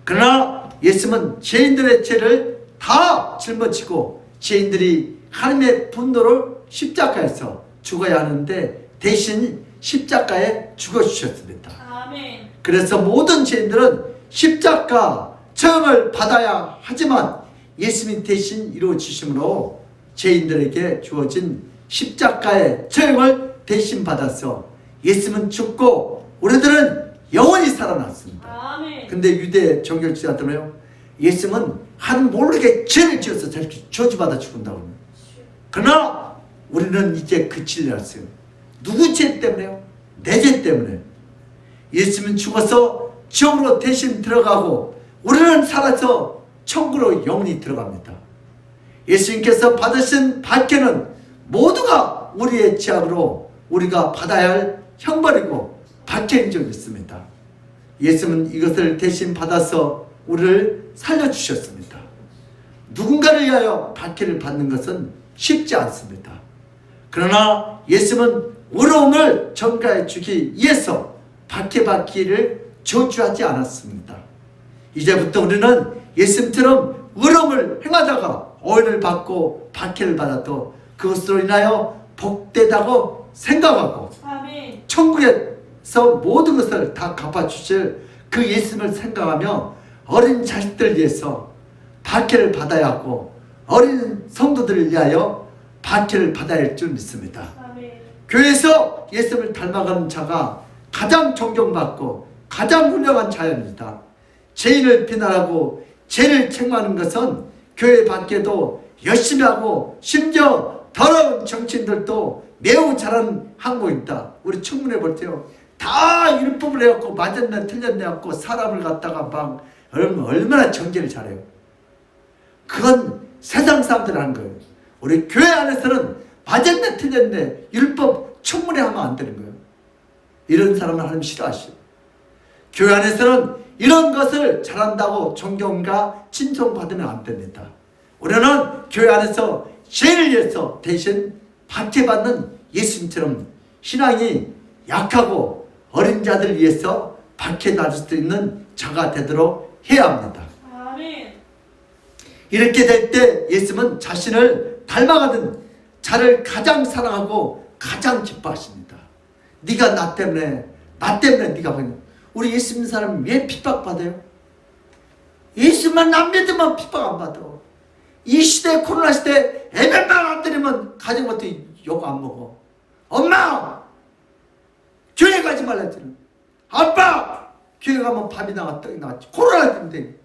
[SPEAKER 1] 그러나 예수님은 죄인들의 죄를 다 짊어지고 죄인들이 하나님의 분노를 십자가에서 죽어야 하는데 대신 십자가에 죽어주셨습니다.
[SPEAKER 3] 아멘.
[SPEAKER 1] 그래서 모든 죄인들은 십자가 처형을 받아야 하지만 예수님 대신 이루어지심으로 죄인들에게 주어진 십자가의 처형을 대신 받아서 예수님은 죽고 우리들은 영원히 살아났습니다.
[SPEAKER 3] 아멘.
[SPEAKER 1] 근데 유대 종교 지도자들은요, 예수님은 한 모르게 죄를 지어서 저렇게 저주받아 죽는다고 합니다. 그러나 우리는 이제 그 진리를 알았어요. 누구 죄 때문에요? 내 죄 때문에. 예수님은 죽어서 지옥으로 대신 들어가고 우리는 살아서 천국으로 영원히 들어갑니다. 예수님께서 받으신 박해는 모두가 우리의 죄악으로 우리가 받아야 할 형벌이고 박해인 적이 있습니다. 예수님은 이것을 대신 받아서 우리를 살려주셨습니다. 누군가를 위하여 박해를 받는 것은 쉽지 않습니다. 그러나 예수님은 의로움을 전가해 주기 위해서 박해받기를 저주하지 않았습니다. 이제부터 우리는 예수님처럼 의로움을 행하다가 오해를 받고 박해를 받아도 그것으로 인하여 복되다고 생각하고
[SPEAKER 3] 아멘.
[SPEAKER 1] 천국에서 모든 것을 다 갚아주실 그 예수님을 생각하며 어린 자식들 위해서 박해를 받아야 하고 어린 성도들을 위하여 박해를 받아야 할 줄 믿습니다.
[SPEAKER 3] 아멘.
[SPEAKER 1] 교회에서 예수님을 닮아가는 자가 가장 존경받고 가장 훌륭한 자입니다. 죄인을 비난하고 죄를 책망하는 것은 교회 밖에도 열심히 하고 심지어 더러운 정치인들도 매우 잘하는 항목입니다. 우리 청문회 볼 때요, 다 율법을 해갖고 맞았네 틀렸네 갖고 사람을 갖다가 막 얼마나 정죄를 잘해요. 그건 세상 사람들 하는 거예요. 우리 교회 안에서는 맞았네 틀렸네 율법 청문회 하면 안 되는 거예요. 이런 사람은 하나님 싫어하시죠. 교회 안에서는 이런 것을 잘한다고 존경과 칭송받으면 안 됩니다. 우리는 교회 안에서 죄를 위해서 대신 박해받는 예수님처럼 신앙이 약하고 어린 자들 위해서 박해받을 수 있는 자가 되도록 해야 합니다.
[SPEAKER 3] 아멘.
[SPEAKER 1] 이렇게 될 때 예수님은 자신을 닮아가는 자를 가장 사랑하고 가장 기뻐하십니다. 네가 나 때문에 네가 보냐. 우리 예수 믿는 사람이 왜 핍박받아요? 예수만 안 믿으면 핍박 안 받아. 이 시대 코로나 시대 예배만 안 드리면 가정부터 욕 안 먹어. 엄마 교회 가지 말라 했잖아. 아빠 교회 가면 밥이 나가 떡이 나갔지. 코로나 때문에.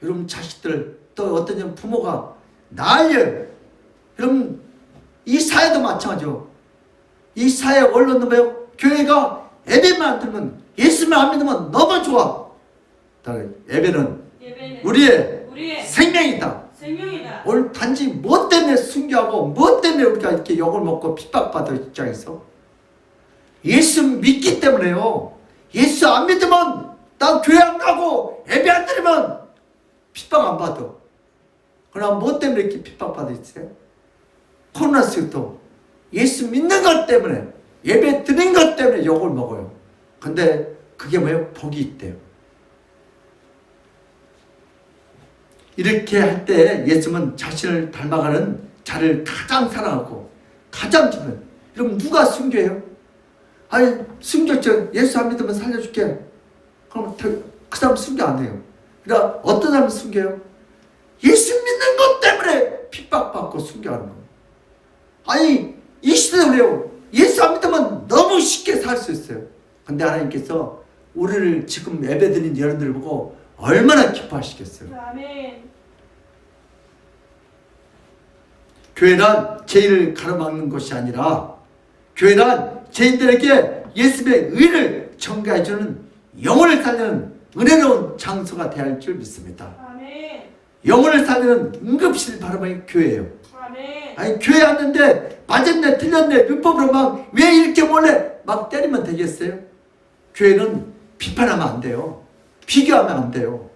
[SPEAKER 1] 여러분 자식들 또 어떤 년 부모가 난리예요. 여러분 이 사회도 마찬가지죠. 이 사회 언론도 뭐예요? 교회가 예배만 안 들면 예수만 안 믿으면 너무 좋아. 예배는 우리의 생명이다.
[SPEAKER 3] 생명이다.
[SPEAKER 1] 오늘 단지 뭐 때문에 순교하고 뭐 때문에 우리가 이렇게 욕을 먹고 핍박받을 입장에서 예수 믿기 때문에요. 예수 안 믿으면 나 교회 안 가고 예배 안 드리면 핍박 안 받아. 그러나 뭐 때문에 이렇게 핍박받아 있어요? 코로나 시기도 예수 믿는 것 때문에 예배 드린 것 때문에 욕을 먹어요. 근데 그게 뭐예요? 복이 있대요. 이렇게 할 때 예수님은 자신을 닮아가는 자를 가장 사랑하고 가장 기뻐요. 그럼 누가 순교해요? 아니 순교증 예수 안 믿으면 살려줄게. 그럼 그 사람 순교 안 해요. 그러니까 어떤 사람은 순교해요? 예수 믿는 것 때문에 핍박받고 순교하는 거예요. 아니 이 시대에 그래요. 예수 안 믿으면 너무 쉽게 살 수 있어요. 근데 하나님께서 우리를 지금 예배드린 여러분들 보고 얼마나 기뻐하시겠어요.
[SPEAKER 3] 아멘.
[SPEAKER 1] 교회는 죄를 가로막는 것이 아니라 교회는 죄인들에게 예수의 의를 전가해주는 영혼을 살리는 은혜로운 장소가 되어야 할 줄 믿습니다.
[SPEAKER 3] 아멘.
[SPEAKER 1] 영혼을 살리는 응급실 바로 교회예요.
[SPEAKER 3] 아멘.
[SPEAKER 1] 아니 교회 왔는데 맞았네 틀렸네 율법으로 막 왜 이렇게 몰래 막 때리면 되겠어요? 교회는 비판하면 안 돼요. 비교하면 안 돼요.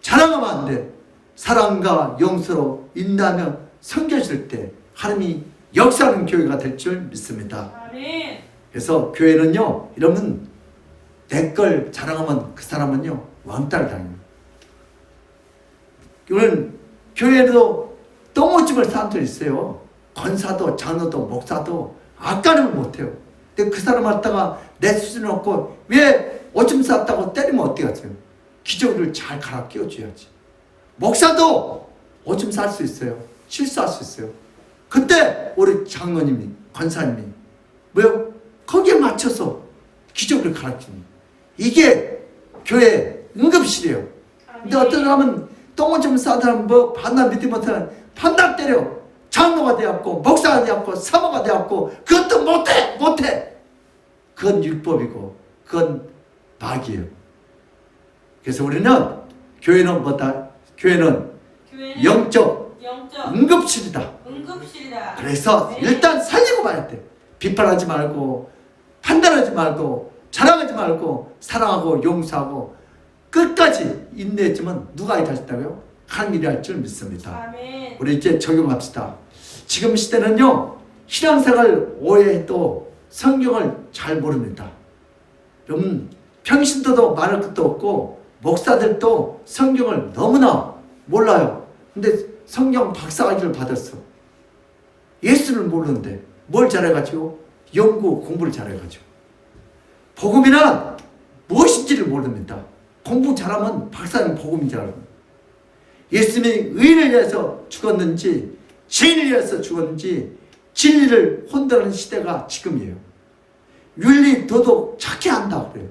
[SPEAKER 1] 자랑하면 안 돼. 사랑과 용서로 인도하며 섬겨줄 때 하나님이 역사하는 교회가 될 줄 믿습니다.
[SPEAKER 3] 아멘.
[SPEAKER 1] 그래서 교회는요, 여러분 내 걸 자랑하면 그 사람은요 왕따를 당해요. 이거는 교회에도 똥오줌을 싸는 사람들이 있어요. 권사도 장로도 목사도 악가름을 못해요. 근데 그 사람 갖다가 내 수준을 얻고 왜 오줌 쌌다고 때리면 어떻게 하세요? 기저귀를 잘 갈아 끼워줘야지. 목사도 오줌 쌀 수 있어요. 실수할 수 있어요. 그때 우리 장로님이 권사님이 뭐요? 거기에 맞춰서 기저귀를 갈아끼는 이게 교회 응급실이에요. 근데 어떤 사람은 똥오줌 싸는 사람 뭐 반나 믿지 못하는 판단 때려. 장로가 되었고 목사가 되었고 사모가 되었고 그것도 못해. 그건 율법이고 그건 마귀예요. 그래서 우리는 교회는 뭐다? 교회는 영적 응급실이다.
[SPEAKER 3] 응급실이다.
[SPEAKER 1] 그래서
[SPEAKER 3] 네.
[SPEAKER 1] 일단 살리고 봐야 돼. 비판하지 말고 판단하지 말고 자랑하지 말고 사랑하고 용서하고 끝까지 인내했지만 누가 일하셨다고요? 하나님이 할 줄 믿습니다.
[SPEAKER 3] 아멘.
[SPEAKER 1] 우리 이제 적용합시다. 지금 시대는요, 신앙생활 오해도 성경을 잘 모릅니다. 여러분, 평신도도 말할 것도 없고 목사들도 성경을 너무나 몰라요. 근데 성경 박사학위를 받았어. 예수를 모르는데 뭘 잘해가지고? 연구 공부를 잘해가지고. 복음이란 무엇인지를 모릅니다. 공부 잘하면 박사는 복음인 줄 알고. 예수님이 의를 위해서 죽었는지 죄인을 위해서 죽었는지 진리를 혼돈하는 시대가 지금이에요. 윤리 도덕 착해 한다 그래요.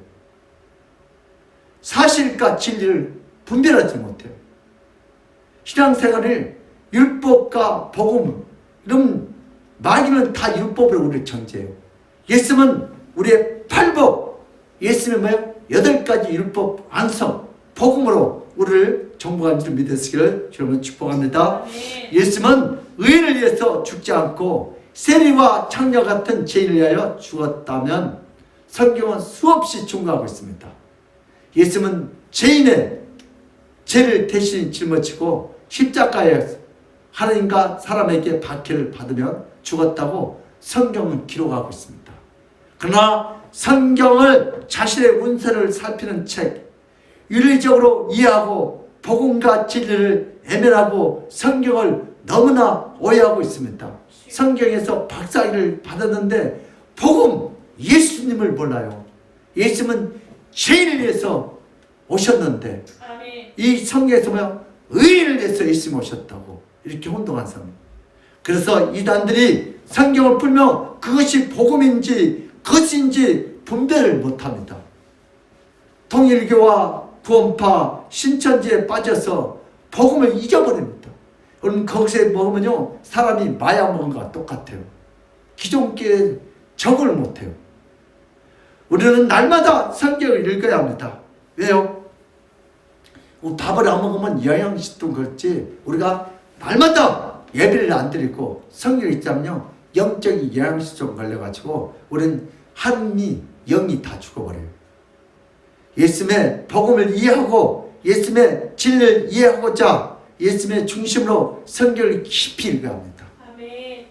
[SPEAKER 1] 사실과 진리를 분별하지 못해요. 신앙생활을 율법과 복음 이런 마귀는 다 율법으로 우리를 정죄해요. 예수님은 우리의 팔복, 예수님은 뭐예요? 8가지 율법 완성, 복음으로 우리를 정복한 줄 믿으시기를 주님은 축복합니다.
[SPEAKER 3] 아멘.
[SPEAKER 1] 예수님은 의인을 위해서 죽지 않고 세리와 창녀 같은 죄인을 위하여 죽었다면 성경은 수없이 증거하고 있습니다. 예수님은 죄인의 죄를 대신 짊어지고 십자가에 하나님과 사람에게 박해를 받으며 죽었다고 성경은 기록하고 있습니다. 그러나 성경을 자신의 운세를 살피는 책, 윤리적으로 이해하고 복음과 진리를 애매하고 성경을 너무나 오해하고 있습니다. 성경에서 박사학위를 받았는데 복음 예수님을 몰라요. 예수님은 죄인을 위해서 오셨는데
[SPEAKER 3] 아멘.
[SPEAKER 1] 이 성경에서 뭐야? 의인을 위해서 예수님 오셨다고 이렇게 혼동한 사람. 그래서 이단들이 성경을 풀면 그것이 복음인지 것인지 분별을 못합니다. 통일교와 구원파 신천지에 빠져서 복음을 잊어버립니다. 그럼 거기서 먹으면요 사람이 마약 먹은 것과 똑같아요. 기존교에 적응을 못해요. 우리는 날마다 성경을 읽어야 합니다. 왜요? 밥을 안 먹으면 영양식도 그렇지 우리가 날마다 예배를 안 드리고 성경을 읽자면요 영적인 영양식 좀 걸려가지고 우리는 하나님이 영이 다 죽어버려요. 예수님의 복음을 이해하고 예수님의 진리를 이해하고자 예수님의 중심으로 성경을 깊이 읽어야 합니다.
[SPEAKER 3] 아멘.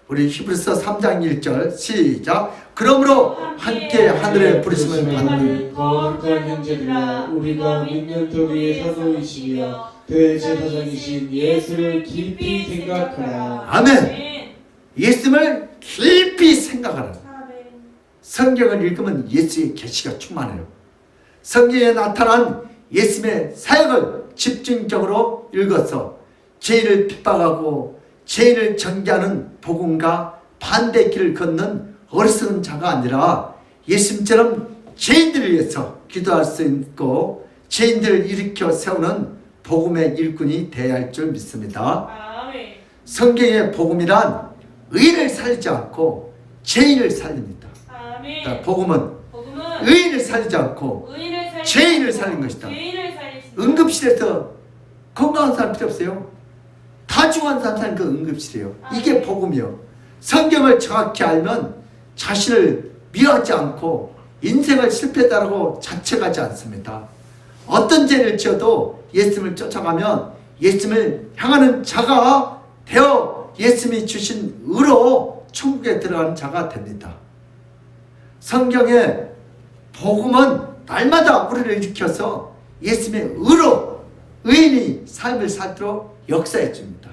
[SPEAKER 1] 우리 히브리서 3장 1절 시작. 그러므로 함께 하늘의 부르심을 받는
[SPEAKER 2] 거룩한 형제들아, 우리가 믿는 도리의 사도이시며 대제사장이신 예수를 깊이 생각하라.
[SPEAKER 1] 아멘.
[SPEAKER 3] 아멘.
[SPEAKER 1] 예수님을 깊이 생각하라.
[SPEAKER 3] 아멘.
[SPEAKER 1] 성경을 읽으면 예수의 계시가 충만해요. 성경에 나타난 예수님의 사역을 집중적으로 읽어서 죄인을 핍박하고 죄인을 정죄하는 복음과 반대 길을 걷는 어리석은 자가 아니라 예수님처럼 죄인들을 위해서 기도할 수 있고 죄인들을 일으켜 세우는 복음의 일꾼이 되어야 할 줄 믿습니다.
[SPEAKER 3] 아멘.
[SPEAKER 1] 성경의 복음이란 의인을 살리지 않고 죄인을 살립니다.
[SPEAKER 3] 아멘.
[SPEAKER 1] 그러니까 복음은
[SPEAKER 3] 복음은
[SPEAKER 1] 의인을 살리지 않고
[SPEAKER 3] 의인을 살리고
[SPEAKER 1] 죄인을 살린 것이다.
[SPEAKER 3] 죄인을 살리신다.
[SPEAKER 1] 응급실에서 건강한 사람 필요 없어요. 다 죽은 사람 사는 그 응급실이에요. 이게 복음이요. 성경을 정확히 알면 자신을 미워하지 않고 인생을 실패했다고 자책하지 않습니다. 어떤 죄를 지어도 예수님을 쫓아가면 예수님을 향하는 자가 되어 예수님이 주신 의로 천국에 들어가는 자가 됩니다. 성경의 복음은 날마다 우리를 일으켜서 예수님의 의로 의인이 삶을 살도록 역사해 줍니다.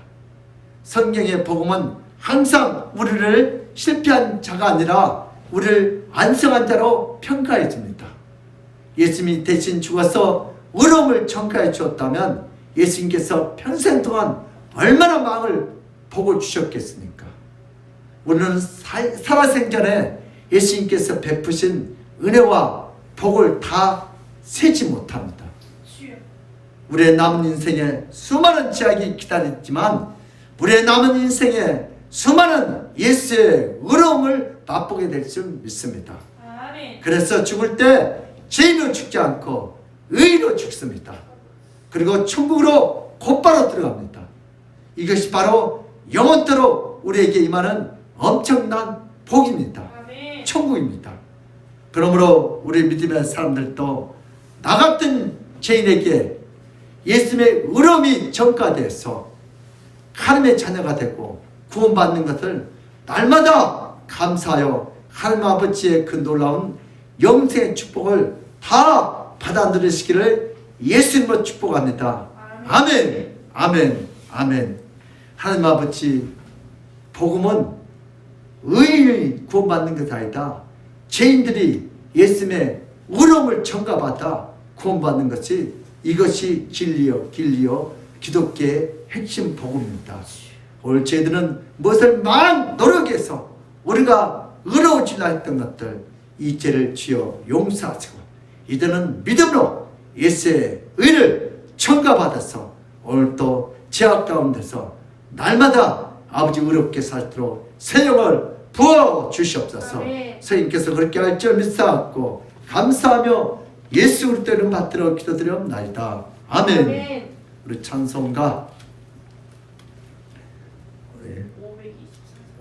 [SPEAKER 1] 성경의 복음은 항상 우리를 실패한 자가 아니라 우리를 안성한 자로 평가해 줍니다. 예수님이 대신 죽어서 의로움을 전가해 주었다면 예수님께서 평생 동안 얼마나 많은 복을 주셨겠습니까? 우리는 살아생전에 예수님께서 베푸신 은혜와 복을 다 세지 못합니다.
[SPEAKER 3] 주여.
[SPEAKER 1] 우리의 남은 인생에 수많은 제약이 기다리지만 우리의 남은 인생에 수많은 예수의 의로움을 맛보게 될 줄 믿습니다.
[SPEAKER 3] 아멘.
[SPEAKER 1] 그래서 죽을 때 죄인으로 죽지 않고 의인으로 죽습니다. 그리고 천국으로 곧바로 들어갑니다. 이것이 바로 영원토록 우리에게 임하는 엄청난 복입니다.
[SPEAKER 3] 아멘.
[SPEAKER 1] 천국입니다. 그러므로 우리 믿음의 사람들도 나 같은 죄인에게 예수님의 의로움이 전가돼서 하나님의 자녀가 되고 구원받는 것을 날마다 감사하여 하나님 아버지의 그 놀라운 영생의 축복을 다 받아 누리시기를 예수님으로 축복합니다. 아멘, 아멘, 아멘. 하나님 아버지, 복음은 의인이 구원받는 것이 아니다. 죄인들이 예수님의 의로움을 전가받아 구원받는 것이 이것이 진리요 기독교의 핵심 복음입니다. 오늘 저희들은 무엇을 막 노력해서 우리가 의로워지려 했던 것들 이 죄를 주여 용서하시고 이제는 믿음으로 예수의 의를 전가받아서 오늘도 죄악 가운데서 날마다 아버지 의롭게 살도록 새 영을 부어 주시옵소서. 선생님께서 그렇게 할 줄 믿사옵고 감사하며 예수 그리스도 이름 받들어 기도드리옵나이다. 아멘.
[SPEAKER 3] 아멘.
[SPEAKER 1] 우리 찬송가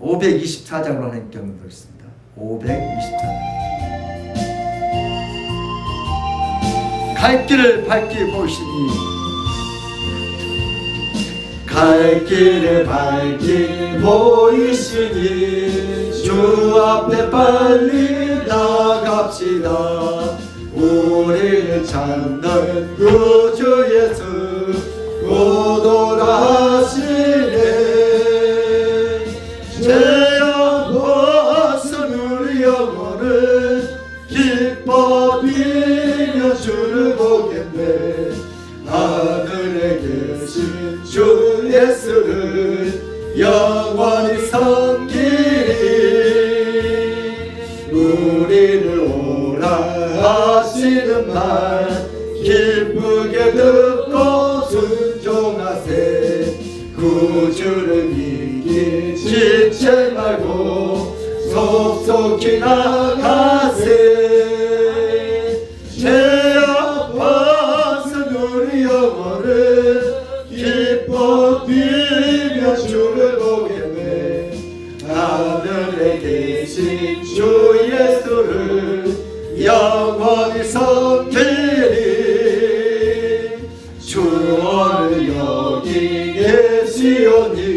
[SPEAKER 3] 524.
[SPEAKER 1] 524장으로 하나님께 드리겠습니다. 524장. 갈 길을 밝게 보시니
[SPEAKER 2] 갈 길을 밝게 보이시니 주 앞에 빨리 나갑시다. 우리를 찾는 구주 예수 곧 오라 하시네. 죄악 벗은 우리 영혼을 기뻐 뛰며 주를 보겠네. 하늘에 계신 주 예수를 영원히 섬기리. 우리를 오라 하시는 말 기쁘게 듣고 순종하세. 구주를 지체 말고 속속히 나가세. 죄악 벗은 우리 영혼을 기뻐 뛰며 주를 보겠네. 하늘에 계신 주 예수를 영원히 섬기리. 주를 여기 계시오니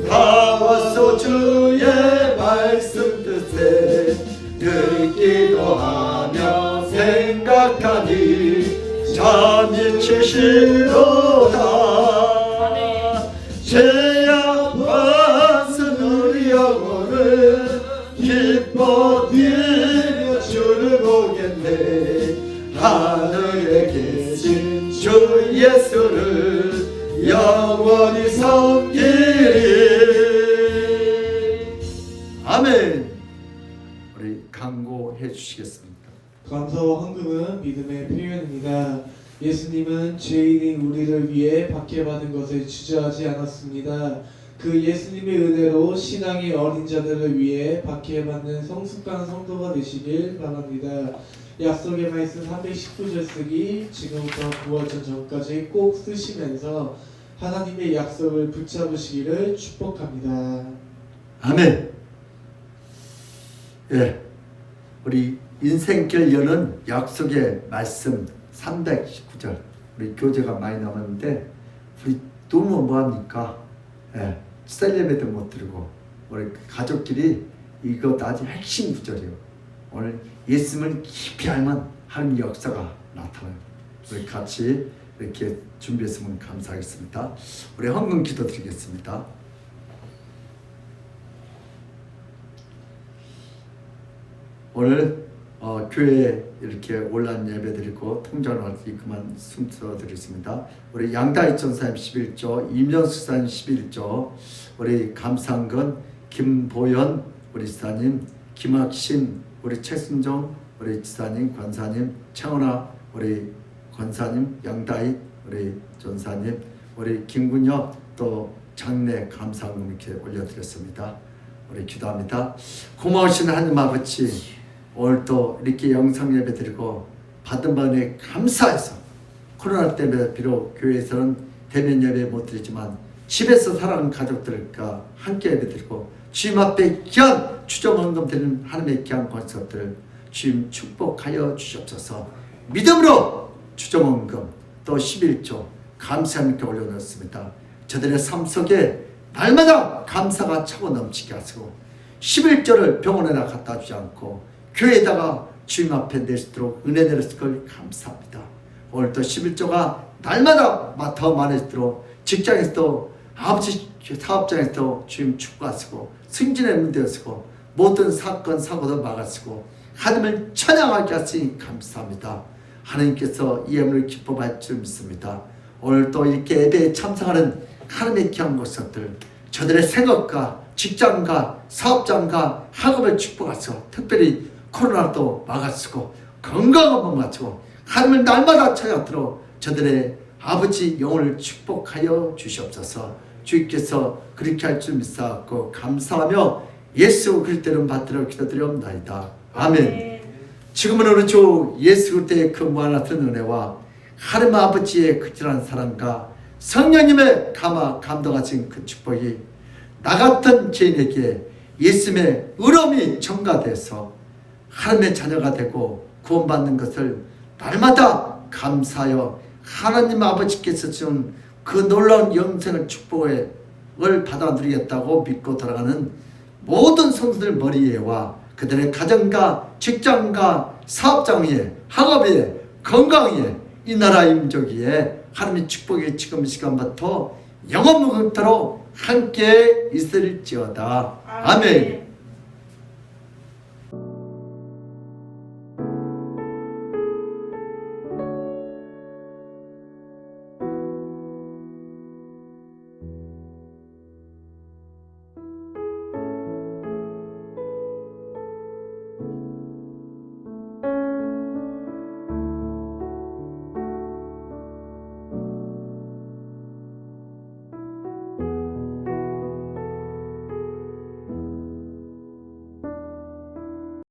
[SPEAKER 2] 다 와서 주의 말씀 뜻에 듣기도 하며 생각하니 잠이 치시도다. 죄악 벗은 우리 영혼을 기뻐 뛰며 주를 보겠네. 하늘에 계신 주
[SPEAKER 1] 예수를 영원히 섬기리. 아멘. 우리 강구해 주시겠습니까?
[SPEAKER 2] 감사와 헌금은 믿음의 표현입니다. 예수님은 죄인인 우리를 위해 박해받은 것을 주저하지 않았습니다. 그 예수님의 은혜로 신앙의 어린 자들을 위해 박해받는 성숙한 성도가 되시길 바랍니다. 약속의 말씀 319절 쓰기 지금부터 부활절 전까지 꼭 쓰시면서 하나님의 약속을 붙잡으시기를 축복합니다.
[SPEAKER 1] 아멘. 예, 우리 인생길 여는 약속의 말씀 319절 우리 교재가 많이 남았는데 우리 너무 뭐합니까? 예, 셀레베도 못 드리고 우리 가족끼리 이거 아주 핵심 구절이에요. 오늘 예수님을 깊이 알면 하나님 역사가 나타나요. 우리 같이 이렇게 준비했으면 감사하겠습니다. 우리 헌금 기도 드리겠습니다. 오늘 교회에 이렇게 온라인 예배 드리고 통장을 그만 순서 드리겠습니다. 우리 양다희 전사님 11조, 임영수 사님 11조, 우리 감상근, 김보연 우리 지사님, 김학신 우리 최순정 우리 지사님, 권사님, 최원아 우리 권사님, 양다희 우리 전사님, 우리 김군혁 또 장례 감사금 이렇게 올려드렸습니다. 우리 기도합니다. 고마우신 하나님 아버지, 오늘 또 이렇게 영상 예배 드리고 받은 바에 감사해서 코로나 때문에 비록 교회에서는 대면 예배 못 드리지만 집에서 사랑하는 가족들과 함께 예배 드리고 주님 앞에 귀한 추정헌금 드리는 하나님의 귀한 권속들 주님 축복하여 주시옵소서. 믿음으로 추정헌금 또 11조 감사함께 올려놓습니다. 저들의 삶 속에 날마다 감사가 차고 넘치게 하시고 11조를 병원에다 갖다 주지 않고 교회에다가 주님 앞에 내시도록 은혜 내렸을 걸 감사합니다. 오늘 또 11조가 날마다 더 많아지도록 직장에서도 아버지 사업장에서도 주님 축복하시고 승진의 문제하시고 모든 사건 사고도 막으시고 하나님을 찬양하게 하시니 감사합니다. 하나님께서 이 예물을 기뻐할 줄 믿습니다. 오늘 또 이렇게 예배에 참석하는 하나님의 귀한 것들 저들의 생업과 직장과 사업장과 학업을 축복하시고 특별히 코로나도 막아쓰고 건강을 맞추고 하나님을 날마다 찾아들어 저들의 아버지 영혼을 축복하여 주시옵소서. 주께서 그렇게 할 줄 믿사옵고 감사하며 예수 그리스도를 받들어 기도드리옵나이다. 아멘. 지금은 우리 주 예수 그리스도의 그 무한하신 은혜와 하나님 아버지의 극진한 사랑과 성령님의 감동하신 그 축복이 나 같은 죄인에게 예수님의 의로움이 전가돼서 하나님의 자녀가 되고 구원받는 것을 날마다 감사하여 하나님 아버지께서 준 그 놀라운 영생을 축복을 받아 누리겠다고 믿고 돌아가는 모든 성도들 머리에와 그들의 가정과 직장과 사업장 위에 학업 위에 건강 위에 이 나라 임족 위에 하나님의 축복이 지금 시간부터 영원무궁토록 함께 있을지어다. 아멘.